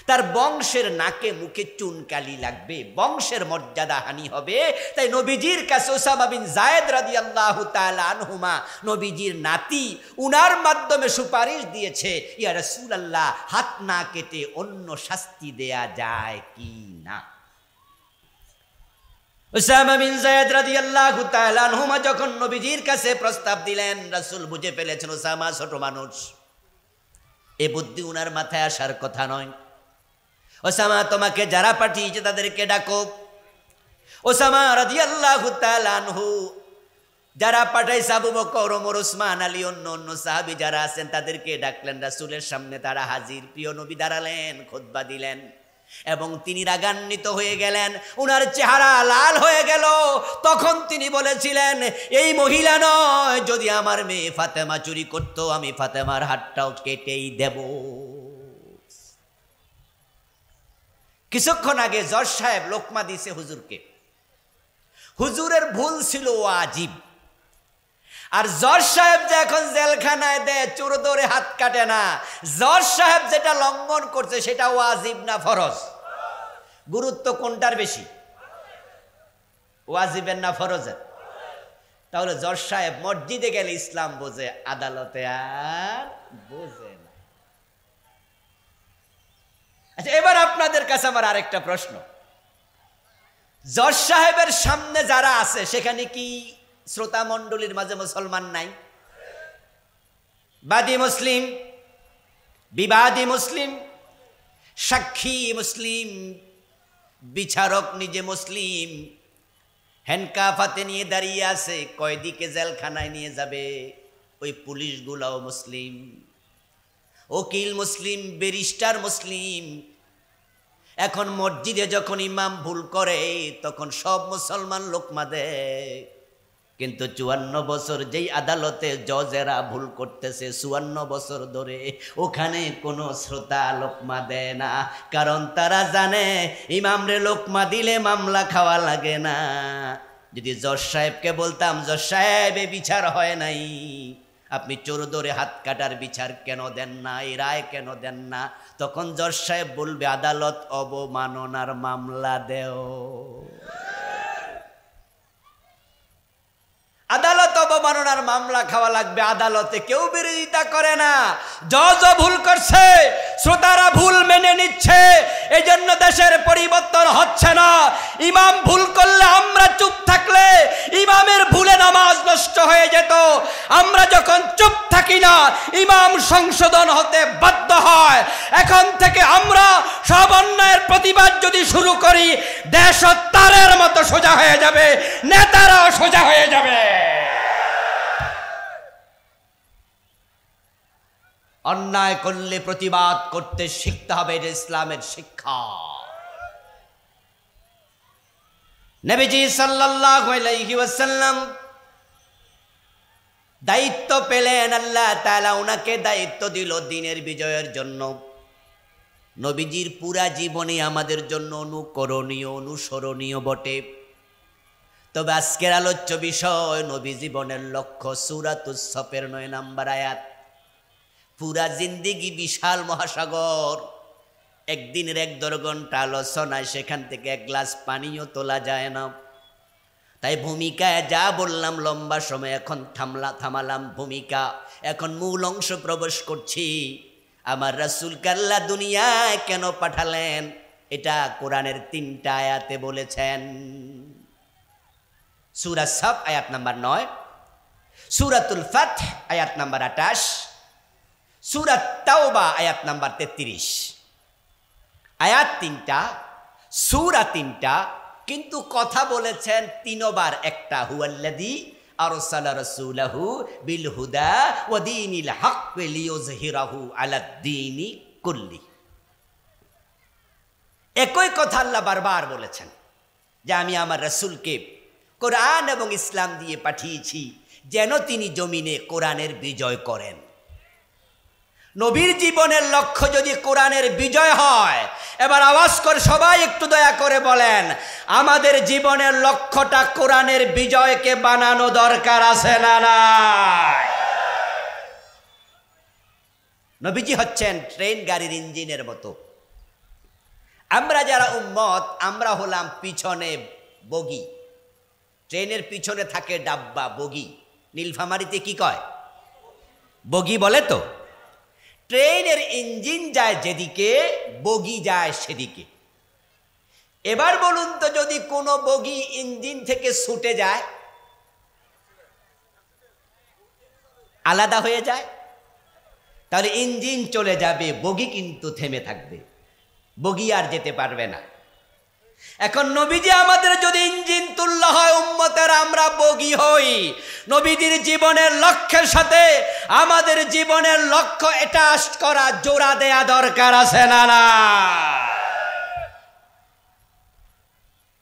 A: তার বংশের নাকে মুখে চুনকালি লাগবে, বংশের মর্যাদা হানি হবে। তাই নবীজির কাছে উসামা বিন যায়েদ রাদিয়াল্লাহু তাআলা আনহুমা, নবীজির নাতি, উনার মাধ্যমে সুপারিশ দিয়েছে, ইয়া রাসূলুল্লাহ, হাত না কেটে অন্য শাস্তি দেয়া যায় কি না? উসামা বিন যায়েদ রাদিয়াল্লাহু তাআলা আনহুমা যখন নবীজির কাছে প্রস্তাব দিলেন, রাসূল বুঝে ফেলেছেন উসামা ছোট মানুষ, এ বুদ্ধি উনার মাথায় আসার কথা নয়। ওসামা, তোমাকে যারা পাঠিয়েছে তাদেরকে ডাকো। ওসামা রাদিয়াল্লাহু তাআলা আনহু যারা পাঠাইছে, আবু বকর, ওমর, ওসমান, আলী, অন্য অন্য সাহাবী যারা আছেন তাদেরকে ডাকলেন। রাসূলের সামনে তারা হাজির। প্রিয় নবী দাঁড়ালেন, খুতবা দিলেন এবং তিনি রাগান্বিত হয়ে গেলেন। উনার চেহারা লাল হয়ে গেল। তখন তিনি বলেছিলেন, এই মহিলা নয়, যদি আমার মেয়ে ফাতেমা চুরি করত আমি ফাতেমার হাতটাও কেটেই দেব। কিছুক্ষণ আগে জজ সাহেব লোকমা দিছে হুজুরকে। হুজুরের ভুল ছিল ওয়াজিব। আর জজ সাহেব যে এখন জেলখানায় দেয়, চোর ধরে হাত কাটে না, জজ সাহেব যেটা লঙ্ঘন করছে সেটা ওয়াজিব না ফরজ? গুরুত্ব কোনটার বেশি, ওয়াজিবের না ফরজের? তাহলে জজ সাহেব মসজিদে গেলে ইসলাম বোঝে, আদালতে আর বোঝে না। আচ্ছা, এবার আপনাদের কাছে আমার আরেকটা প্রশ্ন। জজ সাহেবের সামনে যারা আছে সেখানে কি শ্রোতা মণ্ডলীর মাঝে মুসলমান নাই? বাদী মুসলিম, বিবাদী মুসলিম, সাক্ষী মুসলিম, বিচারক নিজে মুসলিম, হ্যান্ডকাফ হাতে নিয়ে দাঁড়িয়ে আছে, কয়েদিকে জেলখানায় নিয়ে যাবে ওই পুলিশগুলাও মুসলিম, উকিল মুসলিম, ব্যারিস্টার মুসলিম। এখন মসজিদে যখন ইমাম ভুল করে তখন সব মুসলমান লোকমা দেয়, কিন্তু 54 বছর যেই আদালতে জজেরা ভুল করতেছে 54 বছর ধরে ওখানে কোনো শ্রোতা লোকমা দেয় না। কারণ তারা জানে ইমামরে লোকমা দিলে মামলা খাওয়া লাগে না। যদি জজ সাহেবকে বলতাম, জজ সাহেব এ বিচার হয় নাই, আপনি চোর ধরে হাত কাটার বিচার কেন দেন না, এই রায় কেন দেন না, তখন জজ সাহেব বলবে আদালত অবমাননার মামলা দেও। আদালত অবমাননার মামলা খাওয়া লাগবে। আদালতে কেউ বিরোধিতা করে না। জজও ভুল করছে, শ্রোতারা ভুল মেনে নিচ্ছে, এই জন্য দেশের পরিবর্তন হচ্ছে না। ইমাম ভুল করলে আমরা চুপ থাকলে ইমামের ভুলে নামাজ নষ্ট হয়ে যেত। আমরা যখন চুপ থাকি না ইমাম সংশোধন হতে বাধ্য হয়। এখন থেকে আমরা সব অন্যায়ের প্রতিবাদ যদি শুরু করি, দেশ তারের মতো সোজা হয়ে যাবে, নেতারাও সোজা হয়ে যাবে। অন্যায় করলে প্রতিবাদ করতে শিখতে হবে, এটা ইসলামের শিক্ষা। নবীজি সাল্লাল্লাহু আলাইহি ওয়াসাল্লাম দায়িত্ব পেলেন, আল্লাহ তাআলা ওনাকে দায়িত্ব দিল দ্বীনের বিজয়ের জন্য। নবীজির পুরা জীবনে আমাদের জন্য অনুকরণীয়, অনুসরণীয় বটে। তবে আজকের আলোচ্য বিষয় নবী জীবনের লক্ষ্য। সূরাতুস সফের 9 নম্বর আয়াত। পুরা জিন্দিগি বিশাল মহাসাগর, একদিনের 1-1.5 ঘন্টা আলোচনায় সেখান থেকে এক গ্লাস পানিও তোলা যায় না। তাই ভূমিকায় যা বললাম লম্বা সময়, এখন থামালাম ভূমিকা। এখন মূল অংশ প্রবেশ করছি। আমার রাসূলকে আল্লাহ দুনিয়ায় কেন পাঠালেন এটা কোরআনের 3টা আয়াতে বলেছেন। সূরা সাফ আয়াত নাম্বার 9, সূরাতুল ফাতহ আয়াত নাম্বার 28, সূরা তাওবা আয়াত নাম্বার 33। আয়াত 3টা, সূরা 3টা, কিন্তু কথা বলেছেন 3বার একটা। হুয়াল্লাযী আরসালা রাসূলাহু বিল হুদা ওয়া দীনিল হক লিইয়ুযহিরাহু আলাদ-দীনি কুল্লি। একই কথা আল্লাহ বারবার বলেছেন যে আমি আমার রাসূলকে কোরআন এবং ইসলাম দিয়ে পাঠিয়েছি যেন তিনি জমিনে কোরআনের বিজয় করেন। নবীর জীবনের লক্ষ্য যদি কোরআনের বিজয় হয়, এবার আওয়াজ করে সবাই একটু দয়া করে বলেন, আমাদের জীবনের লক্ষ্যটা কোরআনের বিজয়কে বানানো দরকার আছে না নাই? নবীজি হচ্ছেন ট্রেন গাড়ির ইঞ্জিনের মতো। আমরা যারা উম্মত, আমরা হলাম পিছনে বগি। ট্রেনের পিছনে থাকে ডাব্বা, বগি। নীলফামারীতে কি কয়? বগি বলে তো। ট্রেনের ইঞ্জিন যায় যেদিকে, বগি যায় সেদিকে। এবার বলুন তো, যদি কোনো বগি ইঞ্জিন থেকে ছুটে যায়, আলাদা হয়ে যায়, তাহলে ইঞ্জিন চলে যাবে, বগি কিন্তু থেমে থাকবে, বগি আর যেতে পারবে না। এখন নবীজি আমাদের যদি ইঞ্জিন তুল্য হয়, উম্মতের আমরা বগি হই। নবীজির জীবনের লক্ষ্যের সাথে আমাদের জীবনের লক্ষ্য অ্যাটাচ করা, জোড়া দেয়া দরকার আছে না না?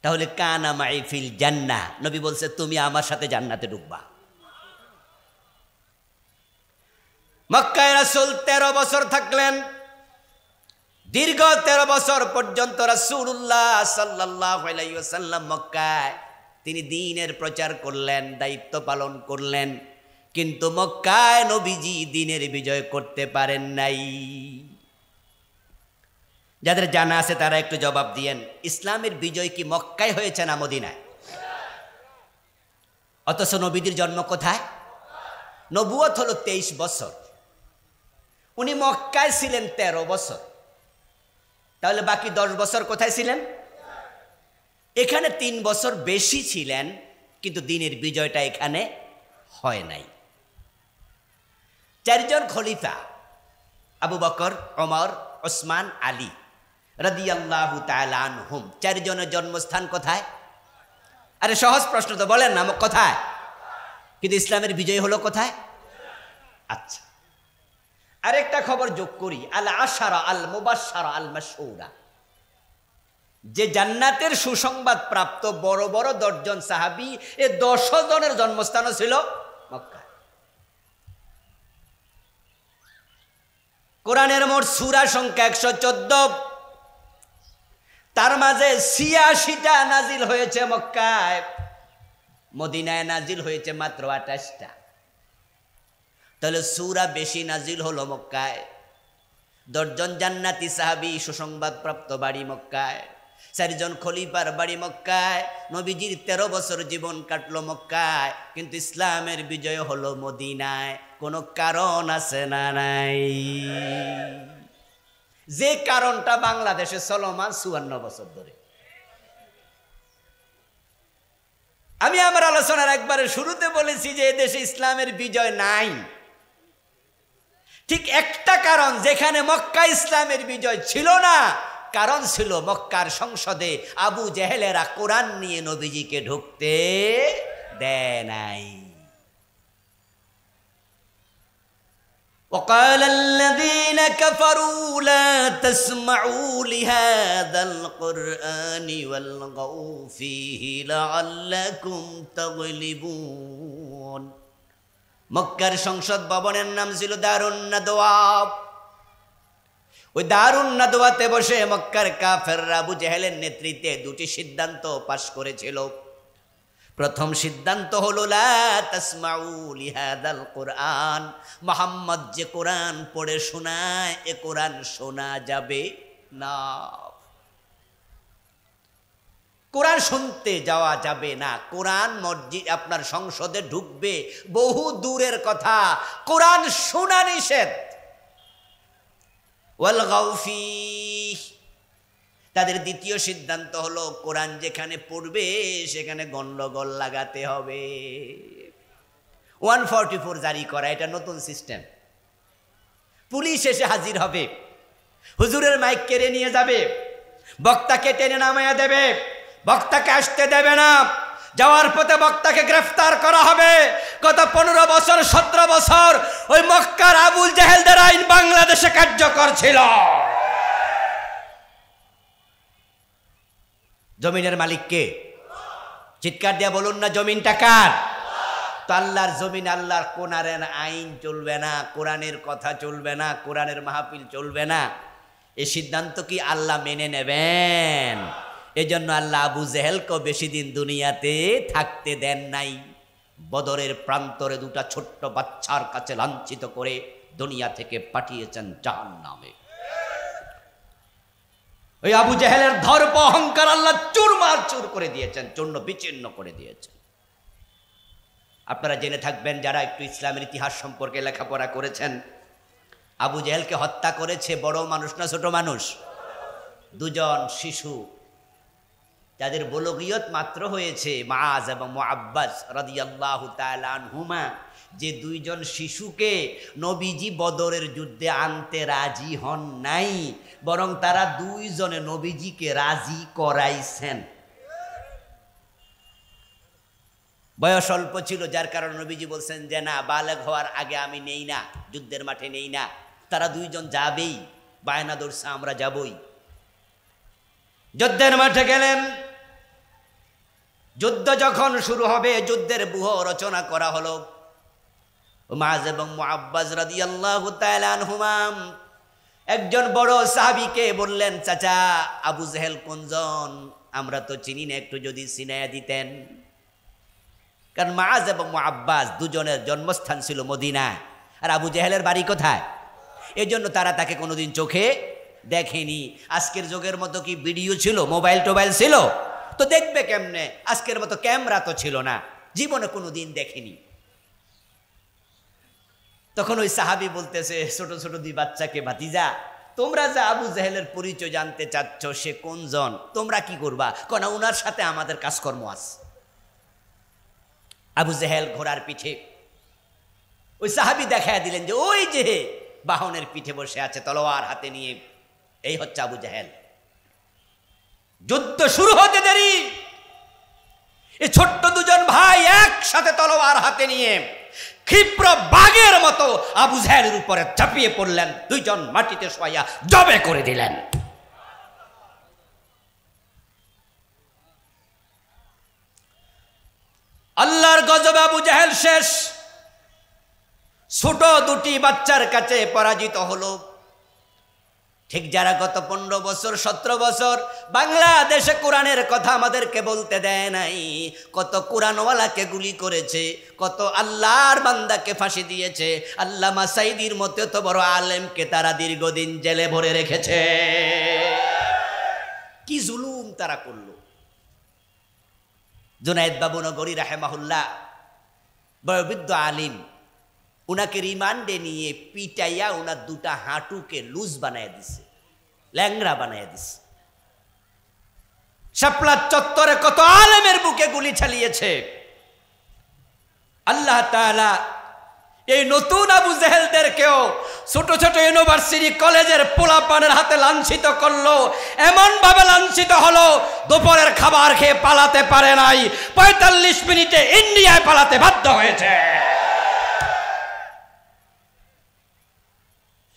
A: তাহলে কানা মাই ফিল জান্নাহ, নবী বলছে তুমি আমার সাথে জান্নাতে ঢুকবা। মক্কায় রাসূল 13 বছর থাকলেন। দীর্ঘ 13 বছর পর্যন্ত রাসূলুল্লাহ সাল্লাল্লাহু আলাইহি ওয়াসাল্লাম মক্কায় তিনি দ্বীনের প্রচার করলেন, দায়িত্ব পালন করলেন। কিন্তু মক্কায় নবীজি দ্বীনের বিজয় করতে পারেন নাই। যাদের জানা আছে তারা একটু জবাব দিয়েন, ইসলামের বিজয় কি মক্কায় হয়েছে না মদিনায়? অথচ নবীজির জন্ম কোথায়? নবুয়ত হলো 23 বছর, উনি মক্কায় ছিলেন 13 বছর। তাহলে বাকি 10 বছর কোথায় ছিলেন? এখানে 3 বছর বেশি ছিলেন, কিন্তু দ্বীনের বিজয়টা এখানে হয় নাই। 4 জন খলিফা আবু বকর, ওমর, ওসমান, আলী রাদিয়াল্লাহু তাআলা আনহুম, 4 জনের জন্মস্থান কোথায়? আরে সহজ প্রশ্ন তো, বলেন না কোথায়? কিন্তু ইসলামের বিজয় হলো কোথায়? আচ্ছা, আরেকটা খবর যোগ করি, আল আশারা আল মুবাশশারা আল মাশহুরা, যে জান্নাতের সুসংবাদ প্রাপ্ত বড় বড় 10 জন সাহাবী, এই 10 জনের জন্মস্থানও ছিল মক্কা। কোরআনের মোট সূরা সংখ্যা 114, তার মাঝে 86টা নাজিল হয়েছে মক্কায়, মদিনায় নাজিল হয়েছে মাত্র 28টা। তাহলে সূরা বেশি নাজিল হলো মক্কায়। 10 জন জান্নাতি সাহাবী, সুসংবাদ প্রাপ্ত বাড়ি মক্কায়। 4 জন খলিফার বাড়ি মক্কায়। নবীজির 13 বছর জীবন কাটলো মক্কায়, কিন্তু ইসলামের বিজয় হলো মদিনায়। কোনো কারণ আছে না নাই? যে কারণটা বাংলাদেশে চলমান 54 বছর ধরে। আমি আমার আলোচনার একবারে শুরুতে বলেছি যে এদেশে ইসলামের বিজয় নাই। ঠিক একটা কারণ, যেখানে মক্কা ইসলামের বিজয় ছিল না, কারণ ছিল মক্কার সংসদে আবু জেহেলেরা কোরআন নিয়ে নবীজিকে ঢুকতে দেয় নাই। وقال الذين كفروا لا تسمعوا لهذا القرآن والغوا فيه لعلكم تغلبون। মক্কার সংসদ ভবনের নাম ছিল দারুন নাদওয়া। ওই দারুন নাদওয়াতে বসে মক্কার কাফেররা আবু জেহেলের নেতৃত্বে 2টি সিদ্ধান্ত পাশ করেছিল। প্রথম সিদ্ধান্ত হলো লা তাসমাউ লিহাদাল কোরআন, মুহাম্মদ যে কোরআন পড়ে শোনায় এ কোরআন শোনা যাবে না, কোরআন শুনতে যাওয়া যাবে না। কোরআন মসজিদ আপনার সংসদে ঢুকবে বহু দূরের কথা, কোরআন শোনা নিষেধ। ওয়াল গাউফি, তাদের দ্বিতীয় সিদ্ধান্ত হলো কোরআন যেখানে পড়বে সেখানে গন্ডগোল লাগাতে হবে। 144 জারি করা, এটা নতুন সিস্টেম। পুলিশ এসে হাজির হবে, হুজুরের মাইক কেড়ে নিয়ে যাবে, বক্তাকে টেনে নামায়া দেবে, বক্তাকে আসতে দেবে না, যাওয়ার পথে বক্তাকে গ্রেফতার করা হবে। গত 15 বছর 17 বছর ওই মক্কার আবুল জেহেলদের আইন বাংলাদেশে কার্যকর ছিল। জমিনের মালিক কে? চিৎকার দিয়ে বলুন না, জমিনটা কার? তো আল্লাহর জমিন, আল্লাহর কোরআনের আইন চলবে না, কোরআনের কথা চলবে না, কোরআনের মাহফিল চলবে না, এই সিদ্ধান্ত কি আল্লাহ মেনে নেবেন? এজন্য আল্লাহ আবু জেহেলকে বেশি দিন দুনিয়াতে থাকতে দেন নাই। বদরের প্রান্তরে 2টা ছোট্ট বাচ্চার কাছে লাঞ্ছিত করে দুনিয়া থেকে পাঠিয়েছেন জাহান্নামে। ওই আবু জেহেলের দর্প অহংকার আল্লাহ চুরমার চুর করে দিয়েছেন, চূর্ণ বিচ্ছিন্ন করে দিয়েছেন। আপনারা জেনে থাকবেন যারা একটু ইসলামের ইতিহাস সম্পর্কে লেখাপড়া করেছেন, আবু জেহেলকে হত্যা করেছে বড় মানুষ না ছোট মানুষ? 2 জন শিশু যাদের বুলুগিয়ত মাত্র হয়েছে, মুআজ এবং মুআব্বাস রাদিয়াল্লাহু তাআলা আনহুমা, যে দুইজন শিশুকে নবীজি বদরের যুদ্ধে আনতে রাজি হন নাই, বরং তারা দুইজনে নবীজিকে রাজি করাইছেন। বয়স অল্প ছিল, যার কারণে নবীজি বলছেন যে না, বালেগ হওয়ার আগে আমি নেই না, যুদ্ধের মাঠে নেই না। তারা দুইজন যাবেই, বায়না ধরছে আমরা যাবই। যুদ্ধের মাঠে গেলেন। যুদ্ধ যখন শুরু হবে, যুদ্ধের ব্যূহ রচনা করা হলো। মুআজ এবং মুআব্বাস রাদিয়াল্লাহু তাআলা আনহুমা একজন বড় সাহাবীকে বললেন, চাচা আবু জেহেল কোনজন? আমরা তো চিনি না, একটু যদি চিনায়া দিতেন। কারণ মুআজ এবং মুআব্বাস দুজনের জন্মস্থান ছিল মদিনা, আর আবু জেহেলের বাড়ি কোথায়? এজন্য তারা তাকে কোনোদিন চোখে দেখেনি। আজকের যুগের মতো কি ভিডিও ছিল, মোবাইল টোবাইল ছিল? তো দেখবে কেমনে? আজকের মতো ক্যামেরা তো ছিল না, জীবনে কোনোদিন দেখেনি। তখন ওই সাহাবী বলতেছে ছোট ছোট দুই বাচ্চাকে, ভাতিজা তোমরা যে আবু জেহেলের পরিচয় জানতে চাচ্ছ, সে কোনজন? তোমরা কি করবা? কেন উনার সাথে আমাদের কাজকর্ম আছে। আবু জেহেল ঘোড়ার পিঠে, ওই সাহাবী দেখায় দিলেন যে ওই যে বাহনের পিঠে বসে আছে তলোয়ার হাতে নিয়ে, এই হচ্ছে আবু জেহেল। যুদ্ধ শুরু হতে দেরি, এই ছোট্ট দুজন ভাই একসাথে তলোয়ার হাতে নিয়ে ক্ষিপ্র বাঘের মতো আবু জেহেলের উপরে ঝাঁপিয়ে পড়লেন, দুইজন মাটিতে শোয়া জবে করে দিলেন। আল্লাহর গজবে আবু জেহেল শেষ। ছোট দুটি বাচ্চার কাছে পরাজিত হলো। ঠিক যারা গত 15 বছর 17 বছর বাংলাদেশে কোরআনের কথা আমাদেরকে বলতে দেয় নাই, কত কোরআনওয়ালাকে গুলি করেছে, কত আল্লাহর বান্দাকে ফাঁসি দিয়েছে, আল্লামা সাঈদীর মতো তো বড় আলেমকে তারা দীর্ঘদিন জেলে ভরে রেখেছে। কি জুলুম তারা করলো। জুনায়েদ বাবু নগরী রাহেমাহুল্লাহ, বড় বৃদ্ধ আলিম, উনাকে রিমান্ডে নিয়ে পিটাইয়া উনার দুটা হাঁটুকে লুজ বানায় দিছে, ল্যাংরা বানায় দিছে। শাপলা চত্বরে কত আলেমের বুকে গুলি চালিয়েছে। আল্লাহ তাআলা এই নতুন আবু জেহেলদেরকেও ছোট ছোট ইউনিভার্সিটি কলেজের পোলাপানের হাতে লাঞ্ছিত করলো। এমন ভাবে লাঞ্ছিত হলো, দুপুরের খাবার খেয়ে পালাতে পারে নাই, 45 মিনিটে ইন্ডিয়ায় পালাতে বাধ্য হয়েছে।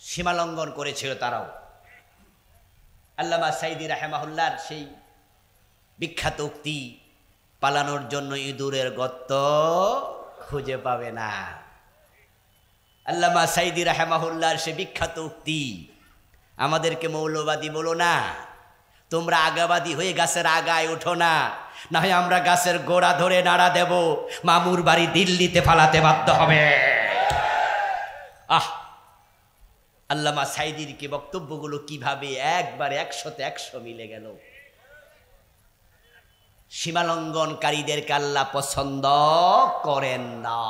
A: সীমা লঙ্ঘন করেছিল তারাও। আল্লামা সাঈদী রাহিমাহুল্লাহর সেই বিখ্যাত উক্তি, পালানোর জন্য ইঁদুরের গর্ত খুঁজে পাবে না। আল্লামা সাঈদী রাহিমাহুল্লাহর সেই বিখ্যাত উক্তি, আমাদেরকে মৌলবাদী বলো না, তোমরা আগাবাদী হয়ে গাছের আগায় ওঠো না, না হয় আমরা গাছের গোড়া ধরে নাড়া দেব, মামুর বাড়ি দিল্লিতে পালাতে বাধ্য হবে। আল্লামা সাঈদীর কি বক্তব্যগুলো কিভাবে একবারে 100তে 100 মিলে গেল। সীমালঙ্ঘনকারীদেরকে আল্লাহ পছন্দ করেন না।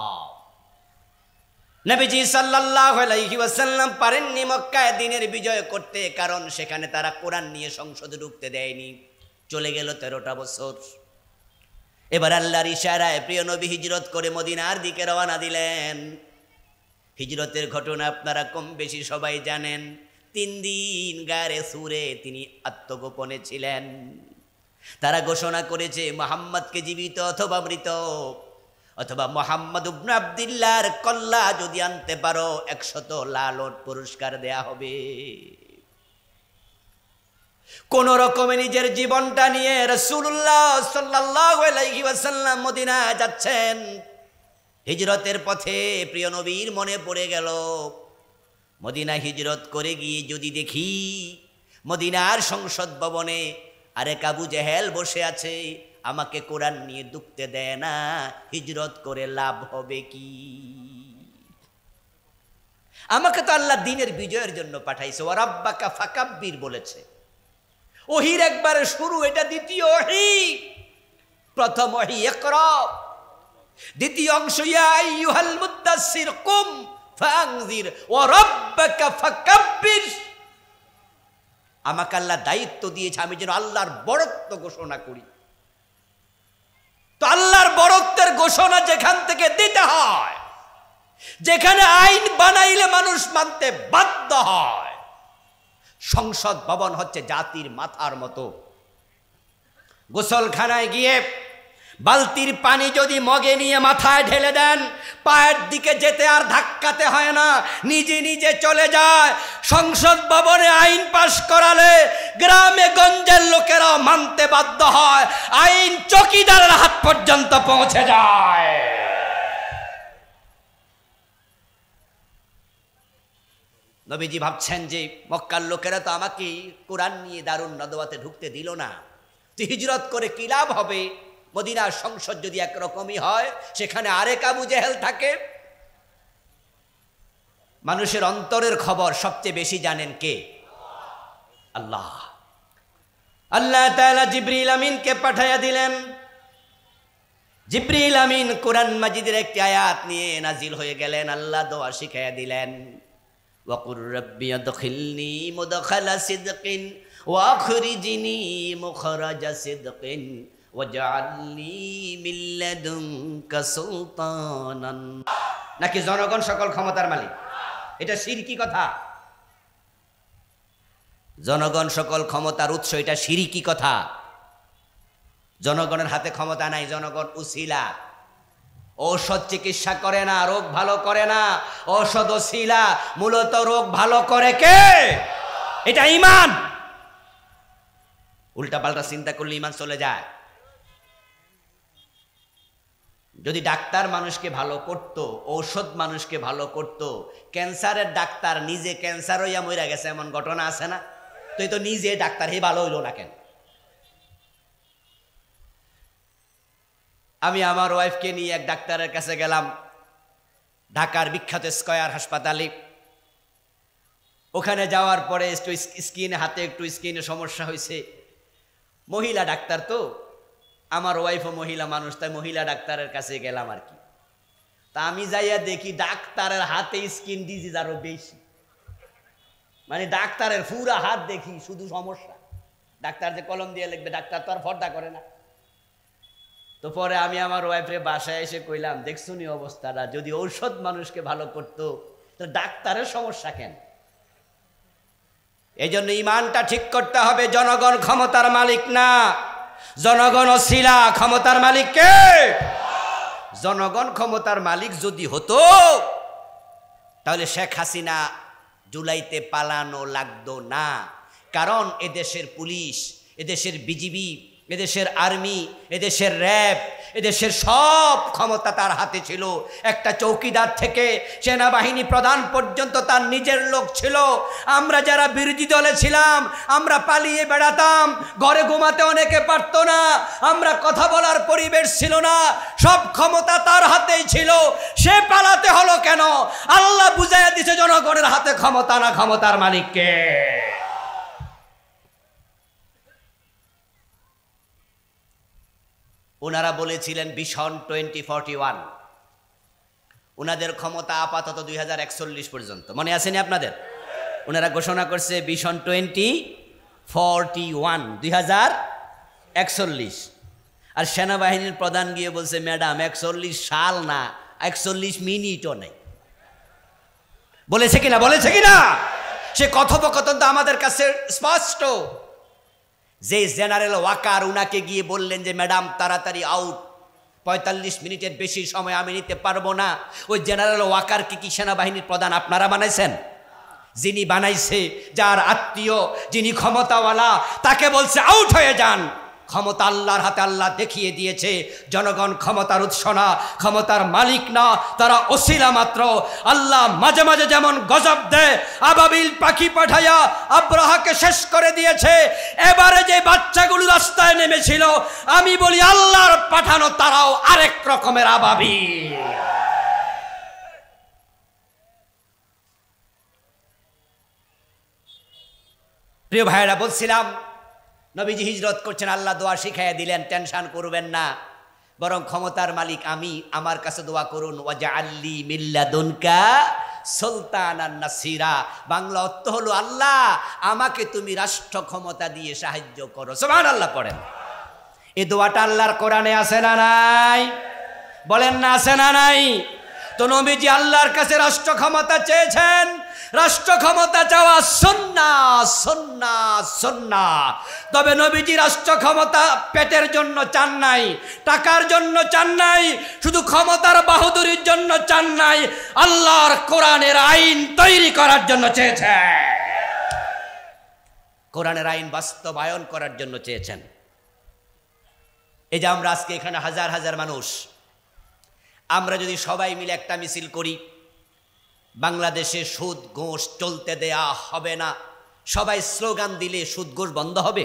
A: নবীজি সাল্লাল্লাহু আলাইহি ওয়াসাল্লাম পারেননি মক্কায় দিনের বিজয় করতে, কারণ সেখানে তারা কোরআন নিয়ে সংসদে ঢুকতে দেয়নি। চলে গেল 13টা বছর। এবার আল্লাহর ইশারায় প্রিয় নবী হিজরত করে মদিনার দিকে রওনা দিলেন। হিজরতের ঘটনা আপনারা কম বেশি সবাই জানেন। 3 দিন গারে সুরে তিনি আত্মগোপনে ছিলেন। তারা ঘোষণা করেছে মুহাম্মদকে জীবিত অথবা মৃত, অথবা মুহাম্মদ ইবনে আব্দুল্লাহর কল্লা যদি আনতে পারো 100 লালন পুরস্কার দেয়া হবে। কোন রকমে নিজের জীবনটা নিয়ে রাসূলুল্লাহ সাল্লাল্লাহু আলাইহি ওয়াসাল্লাম মদিনা যাচ্ছেন। হিজরতের পথে প্রিয় নবীর মনে পড়ে গেল, মদিনা হিজরত করে গিয়ে যদি দেখি মদিনার সংসদ ভবনে আরেক আবু জেহেল বসে আছে, আমাকে কোরআন নিয়ে ঢুকতে দেয় না, হিজরত করে লাভ হবে কি? আমাকে তো আল্লাহ দ্বীনের বিজয়ের জন্য পাঠাইছে, ওয়া রাব্বাকা ফাকাব্বির বলেছে। ওহির একবারে শুরু, এটা দ্বিতীয় ওহী। প্রথম ওহী ইকরা, দ্বিতীয় অংশ ইয়া আইয়ুহাল মুদ্দাসসির কুম ফাআনজির ওয়া রাব্বাকা ফাকাব্বির। আমাকে আল্লাহ দায়িত্ব দিয়েছে আমি যেন আল্লাহর বড়ত্ব ঘোষণা করি। তো আল্লাহর বরত্বের ঘোষণা যেখান থেকে দিতে হয়, যেখানে আইন বানাইলে মানুষ মানতে বাধ্য হয়, সংসদ ভবন হচ্ছে জাতির মাথার মতো। গোসলখানায় গিয়ে বালতির পানি যদি মগে নিয়ে মাথায় ঢেলে দেন, পায়ের দিকে যেতে আর ধাক্কাতে হয় না, নিজে নিজে চলে যায়। সংসদ ভবনে আইন পাশ করালে গ্রামে গঞ্জের লোকেরা মানতে বাধ্য হয়, আইন চকিদারের হাত পর্যন্ত পৌঁছে যায়। নবীজি ভাবছেন যে মক্কার লোকেরা তো আমাকে কোরআন নিয়ে দারুন নদওয়াতে ঢুকতে দিল না, তো হিজরত করে কি লাভ হবে? মদিনার সংসদ যদি একরকমই হয়, সেখানে আরেক আবু জেহেল থাকে। মানুষের অন্তরের খবর সবচেয়ে বেশি জানেন কে? আল্লাহ। আল্লাহ তাআলা জিবরিল আমিনকে পাঠাইয়া দিলেন। জিবরিল আমিন কোরআন মাজিদের একটি আয়াত নিয়ে নাজিল হয়ে গেলেন। আল্লাহ দোয়া শিখাইয়া দিলেন, ওয়াকুর রাব্বি আদখিলনি মুদখালা সিদকিন ওয়া আখরিজনি মুখরাজা সিদকিন ওয়াজআলনি মিন লাদুনকা সুলতানান। নাকি জনগণ সকল ক্ষমতার মালিক? এটা শিরকি কথা। জনগণ সকল ক্ষমতার উৎস, এটা শিরকি কথা। জনগণের হাতে ক্ষমতা নাই, জনগণ উসিলা। ঔষধ চিকিৎসা করে না, রোগ ভালো করে না, ঔষধ ওসিলা। মূলত রোগ ভালো করে কে? এটা ঈমান। উল্টা পাল্টা চিন্তা করলে ঈমান চলে যায়। যদি ডাক্তার মানুষকে ভালো করত, ঔষধ মানুষকে ভালো করত, ক্যান্সারের ডাক্তার নিজে ক্যান্সার হইয়া মইরা গেছে, এমন ঘটনা আছে না? তো এই তো নিজে ডাক্তার, হে ভালো হইল না কেন? আমি আমার ওয়াইফকে নিয়ে এক ডাক্তারের কাছে গেলাম, ঢাকার বিখ্যাত স্কয়ার হাসপাতালে। ওখানে যাওয়ার পরে একটু স্কিনে, হাতে একটু স্কিনে সমস্যা হয়েছে। মহিলা ডাক্তার তো, আমার ওয়াইফও মহিলা মানুষ, তাই মহিলা ডাক্তারের কাছে গেলাম আর কি। তা আমি যাইয়া দেখি ডাক্তারের হাতে স্কিন ডিজিজ আরো বেশি। মানে ডাক্তারের পুরা হাত দেখি শুধু সমস্যা। ডাক্তার যে কলম দিয়ে লিখবে, ডাক্তার তো আর ফর্দা করে না। তো পরে আমি আমার ওয়াইফরে বাসায় এসে কইলাম, দেখছো নি অবস্থাটা? যদি ঔষধ মানুষকে ভালো করতো, তো ডাক্তারের সমস্যা কেন? এই জন্য ইমানটা ঠিক করতে হবে। জনগণ ক্ষমতার মালিক না, জনগণ ওসিলা। ক্ষমতার মালিক কে? জনগণ ক্ষমতার মালিক যদি হতো, তাহলে শেখ হাসিনা জুলাইতে পালানো লাগতো না। কারণ এদেশের পুলিশ, এদেশের বিজিবি, এদেশের আর্মি, এদেশের র্যাব, এদেশের সব ক্ষমতা তার হাতে ছিল। একটা চৌকিদার থেকে সেনাবাহিনী প্রধান পর্যন্ত তার নিজের লোক ছিল। আমরা যারা বিরোধী দলে ছিলাম, আমরা পালিয়ে বেড়াতাম, ঘরে ঘুমাতে অনেকে পারত না, আমরা কথা বলার পরিবেশ ছিল না, সব ক্ষমতা তার হাতেই ছিল। সে পালাতে হলো কেন? আল্লাহ বুঝাইয়া দিছে জনগণের হাতে ক্ষমতা না, ক্ষমতার মালিককে। ওনারা বলেছিলেন ভিশন 2041, ওনাদের ক্ষমতা আপাতত 2041 পর্যন্ত। মনে আসেনি আপনাদের? ওনারা ঘোষণা করছে ভিশন 2041, 2041। আর সেনাবাহিনীর প্রধান গিয়ে বলছে, ম্যাডাম 41 সাল না, 41 মিনিটও নেই। বলেছে কিনা? বলেছে কিনা? সে কথোপকথন তো আমাদের কাছে স্পষ্ট। যে জেনারেল ওয়াকার উনাকে গিয়ে বললেন যে ম্যাডাম তাড়াতাড়ি আউট, 45 মিনিটের বেশি সময় আমি নিতে পারবো না। ওই জেনারেল ওয়াকারকে কি সেনাবাহিনীর প্রধান আপনারা বানাইছেন? যিনি বানাইছে, যার আত্মীয়, যিনি ক্ষমতাওয়ালা, তাকে বলছে আউট হয়ে যান। ক্ষমতা আল্লাহর হাতে, আল্লাহ দেখিয়ে দিয়েছে। জনগণ ক্ষমতার উৎস না, ক্ষমতার মালিক না, তারা ওসিলা মাত্র। আল্লাহ মাঝে মাঝে যেমন গজব দেয়, আবাবিল পাখি পাঠাইয়া আব্রাহাকে শেষ করে দিয়েছে। এবারে যে বাচ্চাগুলো রাস্তায় নেমেছিল, আমি বলি আল্লাহর পাঠানো তারাও আরেক রকমের আবাবিল। প্রিয় ভাইয়েরা, বলছিলাম নবীজি হিজরত করছেন, আল্লাহ দোয়া শিখাইয়া দিলেন, টেনশন করবেন না, বরং ক্ষমতার মালিক আমি, আমার কাছে দোয়া করুন, ওয়াজআলনি মিন লাদুনকা সুলতানান নাসিরা। বাংলা অর্থ হলো, আল্লাহ আমাকে তুমি রাষ্ট্র ক্ষমতা দিয়ে সাহায্য করো। সুবহানাল্লাহ পড়েন। এই দোয়াটা আল্লাহর কোরআনে আছে না নাই? বলেন না আছে না নাই? তো নবীজি আল্লাহর কাছে রাষ্ট্র ক্ষমতা চেয়েছেন। রাষ্ট্র ক্ষমতা চাওয়া সুন্নাহ, সুন্নাহ, সুন্নাহ। তবে নবীজি রাষ্ট্র ক্ষমতা পেটের জন্য চান নাই, টাকার জন্য চান নাই, শুধু ক্ষমতার বাহাদুরির জন্য চান নাই, আল্লাহর কোরআনের আইন তৈরি করার জন্য চেয়েছেন। কোরআনের আইন বাস্তবায়ন করার জন্য চেয়েছেন। এই যে আমরা আজকে এখানে হাজার হাজার মানুষ, আমরা যদি সবাই মিলে একটা মিছিল করি, বাংলাদেশে সুদ ঘুষ চলতে দেয়া হবে না, সবাই স্লোগান দিলে সুদ ঘুষ বন্ধ হবে?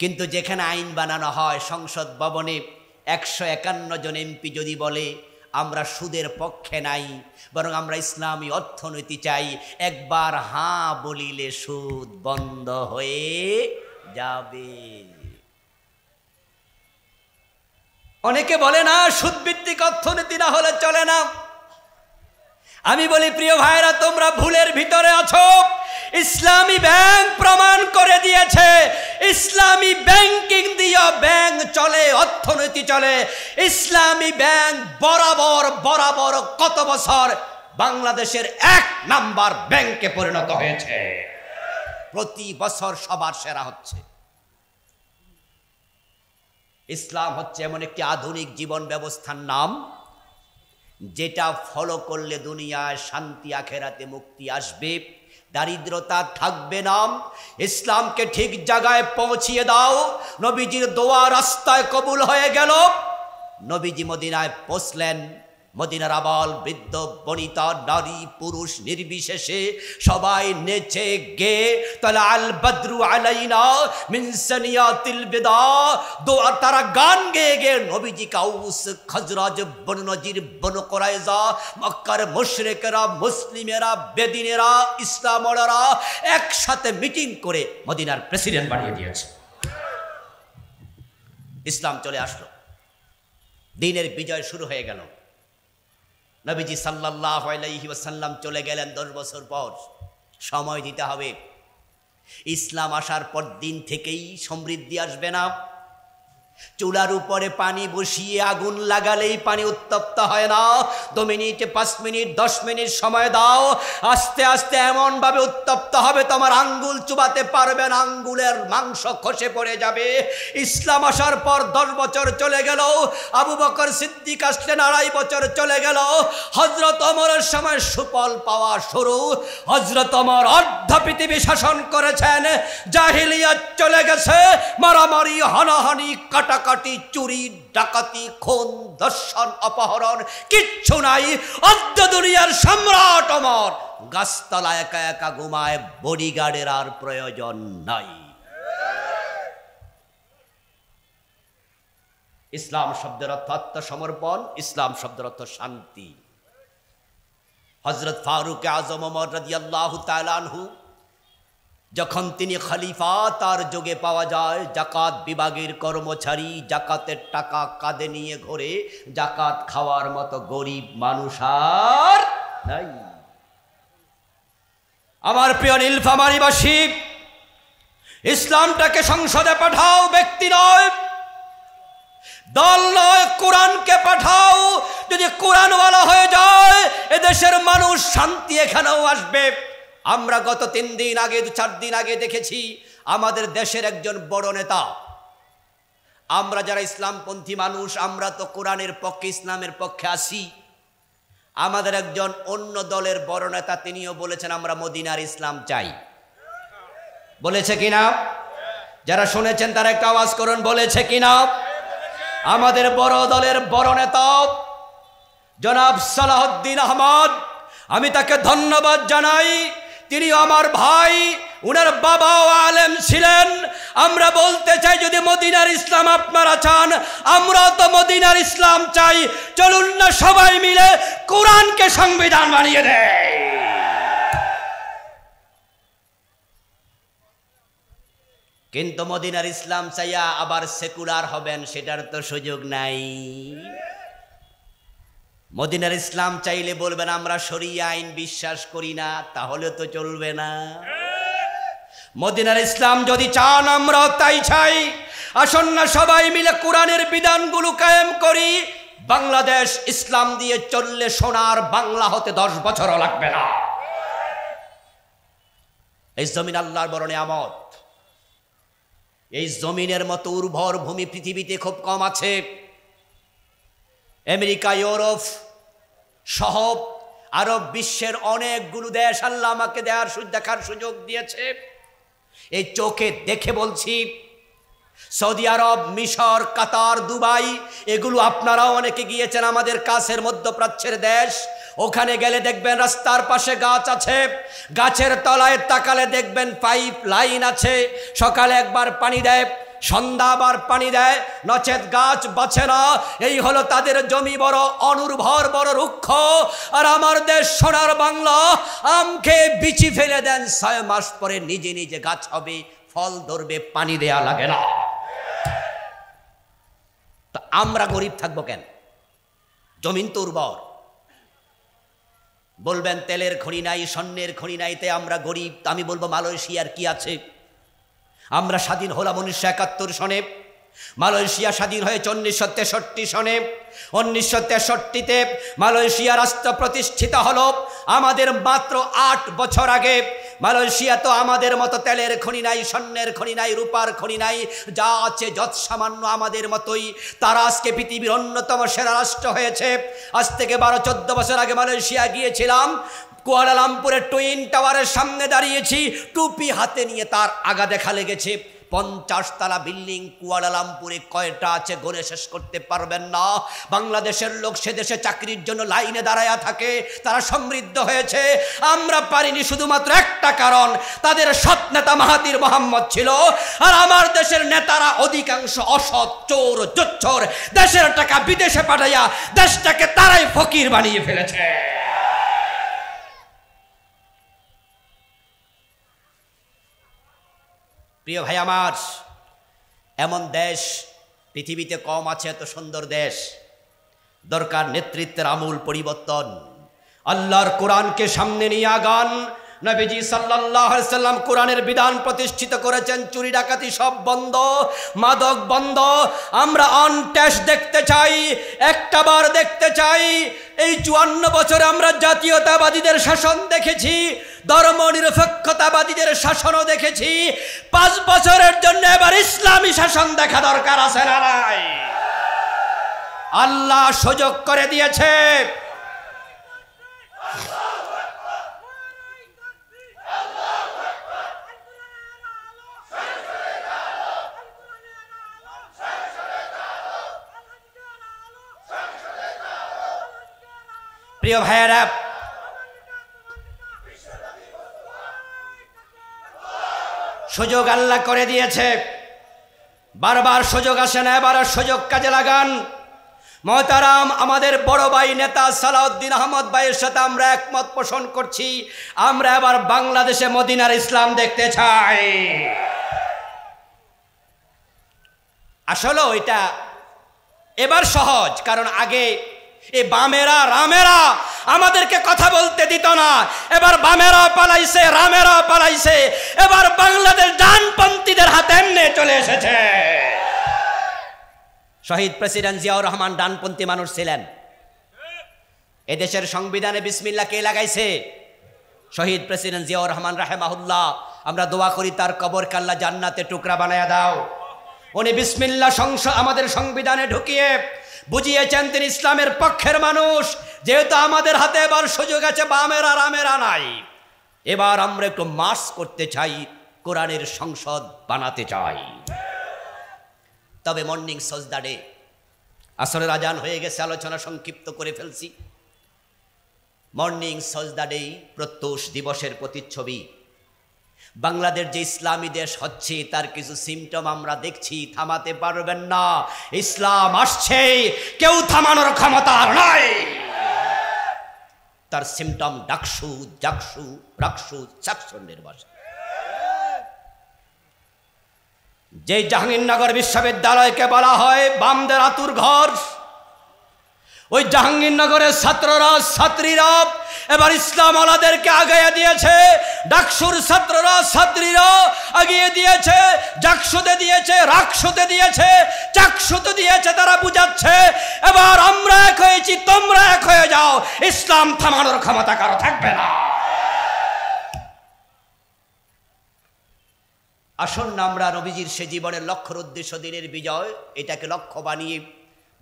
A: কিন্তু যেখানে আইন বানানো হয় সংসদ ভবনে 151 জন এমপি যদি বলে আমরা সুদের পক্ষে নাই, বরং আমরা ইসলামী অর্থনীতি চাই, একবার হাঁ বলিলে সুদ বন্ধ হয়ে যাবে। অনেকে বলে না সুদ ভিত্তিক অর্থনীতি না হলে চলে না। আমি বলি প্রিয় ভাইরা, তোমরা ভুলের ভিতরে আছো। ইসলামী ব্যাংক প্রমাণ করে দিয়েছে ইসলামী ব্যাংকিং দিয়ে ব্যাংক চলে, অর্থনীতি চলে। ইসলামী ব্যাংক বরাবর বরাবর কত বছর বাংলাদেশের 1 নাম্বার ব্যাংকে পরিণত হয়েছে, প্রতি বছর সবার সেরা হচ্ছে। ইসলাম হচ্ছে এমন একটি আধুনিক জীবন ব্যবস্থার নাম, যেটা ফলো করলে দুনিয়ায় শান্তি, আখেরাতে মুক্তি আসবে, দারিদ্রতা থাকবে না। ইসলামকে ঠিক জায়গায় পৌঁছিয়ে দাও। নবীজির দোয়া রাস্তায় কবুল হয়ে গেল। নবীজি মদিনায় পৌঁছলেন। মদিনার আবাল বৃদ্ধ বনিতা নারী পুরুষ নির্বিশেষে সবাই নেচে গে তালা আল বদরু আলাইনা মিন সানিয়াতিল বিদা, দোয়া তারা গান গেয়ে গে নবীজি কাউস খজরাজ বনু নজির বনু কুরাইজা, মক্কার মুশরিকরা, মুসলিমেরা, বেদিনেরা, ইসলামরা একসাথে মিটিং করে মদিনার প্রেসিডেন্ট বানিয়ে দিয়েছে। ইসলাম চলে আসলো, দিনের বিজয় শুরু হয়ে গেল। নবীজি সাল্লাল্লাহু আলাইহি ওয়াসাল্লাম চলে গেলেন 10 বছর পর। সময় দিতে হবে। ইসলাম আসার পর দিন থেকেই সমৃদ্ধি আসবে না। চুলার উপরে পানি বসিয়ে আগুন লাগালেই পানি উত্তপ্ত হয় না। 2 মিনিট, 5 মিনিট, 10 মিনিট সময় দাও, আস্তে আস্তে এমন ভাবে উত্তপ্ত হবে তোমার আঙ্গুল চুবাতে পারবে না, আঙ্গুলের মাংস খসে পড়ে যাবে। ইসলাম আসার পর 10 বছর চলে গেল। আবু বকর সিদ্দিক আসলেন, 2.5 বছর চলে গেল। হযরত ওমরের সময় সুফল পাওয়া শুরু। হযরত ওমর অর্ধ পৃথিবী শাসন করেছেন। জাহিলিয়াত চলে গেছে, মারামারি, হানাহানি, কাটাকাটি, চুরি, ডাকাতি, খুন, ধর্ষণ, অপহরণ কিচ্ছু নাই। অর্ধ দুনিয়ার সম্রাট ওমর গাছতলা একা একা ঘুমায়, বডিগার্ডের আর প্রয়োজন নাই। ইসলাম শব্দের অর্থ আত্মসমর্পণ, ইসলাম শব্দের অর্থ শান্তি। হযরত ফারুক আজম ওমর রাদিয়াল্লাহু তাআলা আনহু যখন তিনি খলিফা, তার যোগে পাওয়া যায় জাকাত বিভাগের কর্মচারী জাকাতের টাকা কাঁধে নিয়ে ঘোরে, জাকাত খাওয়ার মতো গরিব মানুষ আর নাই। আমার প্রিয় নীলফামারীবাসী, ইসলামটাকে সংসদে পাঠাও, ব্যক্তি নয়, দল নয়, কোরআনকে পাঠাও। যদি কোরআনওয়ালা হয়ে যায় এদেশের মানুষ শান্তি এখানেও আসবে। আমরা গত 3 দিন আগে, 4 দিন আগে দেখেছি আমাদের দেশের একজন বড় নেতা, আমরা যারা ইসলামপন্থী মানুষ, আমরা তো কোরআনের পক্ষে, ইসলামের পক্ষে আছি। আমাদের একজন অন্য দলের বড় নেতা, তিনিও বলেছেন আমরা মদিনার ইসলাম চাই। বলেছে কিনা? যারা শুনেছেন তারা একটা আওয়াজ করুন, বলেছে কিনা? আমাদের বড় দলের বড় নেতা জনাব সালাহউদ্দিন আহমদ, আমি তাকে ধন্যবাদ জানাই। তিনি আমার ভাই, উনার বাবাও আলেম ছিলেন। আমরা বলতে চাই, যদি মদিনার ইসলাম আপনারা চান, আমরা তো মদিনার ইসলাম চাই। চলুন না সবাই মিলে কোরআনকে সংবিধান বানিয়ে দেয়। কিন্তু মদিনার ইসলাম চাইয়া আবার সেকুলার হবেন, সেটার তো সুযোগ নাই। মদিনার ইসলাম চাইলে বলবেন আমরা শরিয়া আইন বিশ্বাস করি না, তাহলে তো চলবে না। মদিনার ইসলাম যদি চান আমরাও তাই চাই। আসুন না সবাই মিলে কোরআনের বিধানগুলো কায়েম করি। বাংলাদেশ ইসলাম দিয়ে চললে সোনার বাংলা হতে 10 বছরও লাগবে না। এই জমিন আল্লাহর বড় নিয়ামত। এই জমিনের মতো উর্বর ভূমি পৃথিবীতে খুব কম আছে। আমেরিকা, ইউরোপ সহ আরব বিশ্বের অনেকগুলো দেশ আল্লাহ আমাকে দেখার সুযোগ দিয়েছে। এই চোখে দেখে বলছি, সৌদি আরব, মিশর, কাতার, দুবাই, এগুলো আপনারাও অনেকে গিয়েছেন, আমাদের কাছের মধ্যপ্রাচ্যের দেশ। ওখানে গেলে দেখবেন রাস্তার পাশে গাছ আছে, গাছের তলায় তাকালে দেখবেন পাইপ লাইন আছে। সকালে একবার পানি দেয়, সন্ধ্যা আবার পানি দেয়, নচেত গাছ বাঁচে না। এই হলো তাদের জমি বড় অনুর্বর, বড় রুক্ষ। আর আমার দেশ সোনার বাংলা, আম খেয়ে বিচি ফেলে দেন, 6 মাস পরে নিজে নিজে গাছ হবে, ফল ধরবে, পানি দেয়া লাগে না। তো আমরা গরিব থাকবো কেন? জমিন তো উর্বর। বলবেন তেলের খনি নাই, স্বর্ণের খনি নাই, তাই আমরা গরিব। আমি বলবো মালয়েশিয়ার কি আছে? আমরা স্বাধীন হলাম 1971 সনে। মালয়েশিয়া স্বাধীন হয়েছে 1963 সনে। 1963-তে মালয়েশিয়া রাষ্ট্র প্রতিষ্ঠিত হলো আমাদের মাত্র 8 বছর আগে। মালয়েশিয়া তো আমাদের মতো তেলের খনি নাই, স্বর্ণের খনি নাই, রূপার খনি নাই, যা আছে যৎ সামান্য আমাদের মতোই। তারা আজকে পৃথিবীর অন্যতম সেরা রাষ্ট্র হয়েছে। আজ থেকে 12-14 বছর আগে মালয়েশিয়া গিয়েছিলাম। কুয়ালালামপুরের টুইন টাওয়ারের সামনে দাঁড়িয়েছি, টুপি হাতে নিয়ে তার আগা দেখা লেগেছে। 50 তলা বিল্ডিং কুয়ালালামপুরে কয়টা আছে গড়ে শেষ করতে পারবেন না। বাংলাদেশের লোক সে দেশে চাকরির জন্য লাইনে দাঁড়ায়া থাকে, তারা সমৃদ্ধ হয়েছে। আমরা পারিনি শুধুমাত্র একটা কারণ, তাদের সৎ নেতা মাহাতির মোহাম্মদ ছিল। আর আমার দেশের নেতারা অধিকাংশ অসৎ, চোর, জোচ্চোর, দেশের টাকা বিদেশে পাঠাইয়া দেশটাকে তারাই ফকির বানিয়ে ফেলেছে। প্রিয় ভাই আমার, এমন দেশ পৃথিবীতে কম আছে, এত সুন্দর দেশ। দরকার নেতৃত্বের আমূল পরিবর্তন। আল্লাহর কোরআনকে সামনে নিয়ে আগান। নবীজি সাল্লাল্লাহু আলাইহি সাল্লাম কোরআনের বিধান প্রতিষ্ঠিত করেছেন, চুরি ডাকাতি সব বন্ধ, মাদক বন্ধ। আমরা অন টেস্ট দেখতে চাই, একটাবার দেখতে চাই। এই 54 বছরে আমরা জাতীয়তাবাদীদের শাসন দেখেছি, ধর্ম নিরপেক্ষতাবাদীদের শাসনও দেখেছি। 5 বছরের জন্য এবার ইসলামী শাসন দেখা দরকার আছে না নাই? আল্লাহ সুযোগ করে দিয়েছে। প্রিয় ভাইয়েরা, সুযোগ আল্লাহ করে দিয়েছে, বারবার সুযোগ আসে না, এবার সুযোগ কাজে লাগান। মহতারাম, আমাদের বড় ভাই নেতা সালাউদ্দিন আহমদ ভাইয়ের সাথে আমরা একমত পোষণ করছি। আমরা এবার বাংলাদেশে মদিনার ইসলাম দেখতে চাই। আসলে এটা এবার সহজ, কারণ আগে এই বামেরা রামেরা আমাদেরকে কথা বলতে দিত না। এবার বামেরা পালাইছে, রামেরা পালাইছে। এবার বাংলাদেশ ডানপন্থীদের হাতে এমনি চলে এসেছে। শহীদ প্রেসিডেন্ট জিয়াউর রহমান ডানপন্থী মানুষ ছিলেন। এদেশের সংবিধানে বিসমিল্লাহ কে লাগাইছে? শহীদ প্রেসিডেন্ট জিয়াউর রহমান রাহেমাহুল্লাহ। আমরা দোয়া করি তার কবরকে আল্লাহ জান্নাতে টুকরা বানায়া দাও। উনি বিসমিল্লাহ আমাদের সংবিধানে ঢুকিয়ে বুঝিয়েছেন তিনি ইসলামের পক্ষের মানুষ। যেহেতু আমাদের হাতে এবার সুযোগ আছে, বামেরা রামেরা নাই। এবার আমরা একটু মার্চ করতে চাই, কোরআনের সংসদ বানাতে চাই। তবে মর্নিং সজদা ডে, আসরের আজান হয়ে গেছে, আলোচনা সংক্ষিপ্ত করে ফেলছি। মর্নিং সজদা ডে প্রত্যুষ দিবসের প্রতিচ্ছবি। বাংলাদেশ যে ইসলামী দেশ হচ্ছে তার কিছু সিমটম আমরা দেখছি, থামাতে পারবেন না। ইসলাম আসছে, কেউ থামানোর ক্ষমতা নাই। তার সিমটম ডাকসু, জাকসু, রাকসু, চাকসুন্ডের ভাষা। যে জাহাঙ্গীরনগর বিশ্ববিদ্যালয়কে বলা হয় বামদের আতুর ঘর, ওই জাহাঙ্গীরনগরের ছাত্ররা ছাত্রীরা এবার ইসলাম ওয়ালাদেরকে আগাইয়া দিয়েছে, ডাকসুর ছাত্ররা ছাত্রীরা আগিয়ে দিয়েছে, জাকসুতে দিয়েছে, রাকসুতে দিয়েছে, চাকসুতে দিয়েছে, তারা বুঝাচ্ছে এবার আমরা এক হয়েছি, তোমরা এক হয়ে যাও, ইসলাম থামানোর ক্ষমতা কারো থাকবে না। আসুন না আমরা নবীজির সে জীবনের লক্ষ্যর উদ্দেশ্য দিনের বিজয়, এটাকে লক্ষ্য বানিয়ে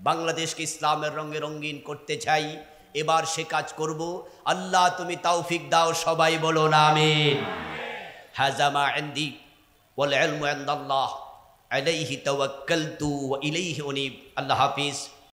A: বাংলাদেশকে ইসলামের রঙে রঙিন করতে চাই। এবার সে কাজ করব। আল্লাহ তুমি তৌফিক দাও, সবাই বলো না আমিন। হাযা মা ইনদি ওয়াল ইলমু ইনদাল্লাহ আলাইহি তাওয়াক্কালতু ওয়া ইলাইহি উনীব। আল্লাহ হাফিজ।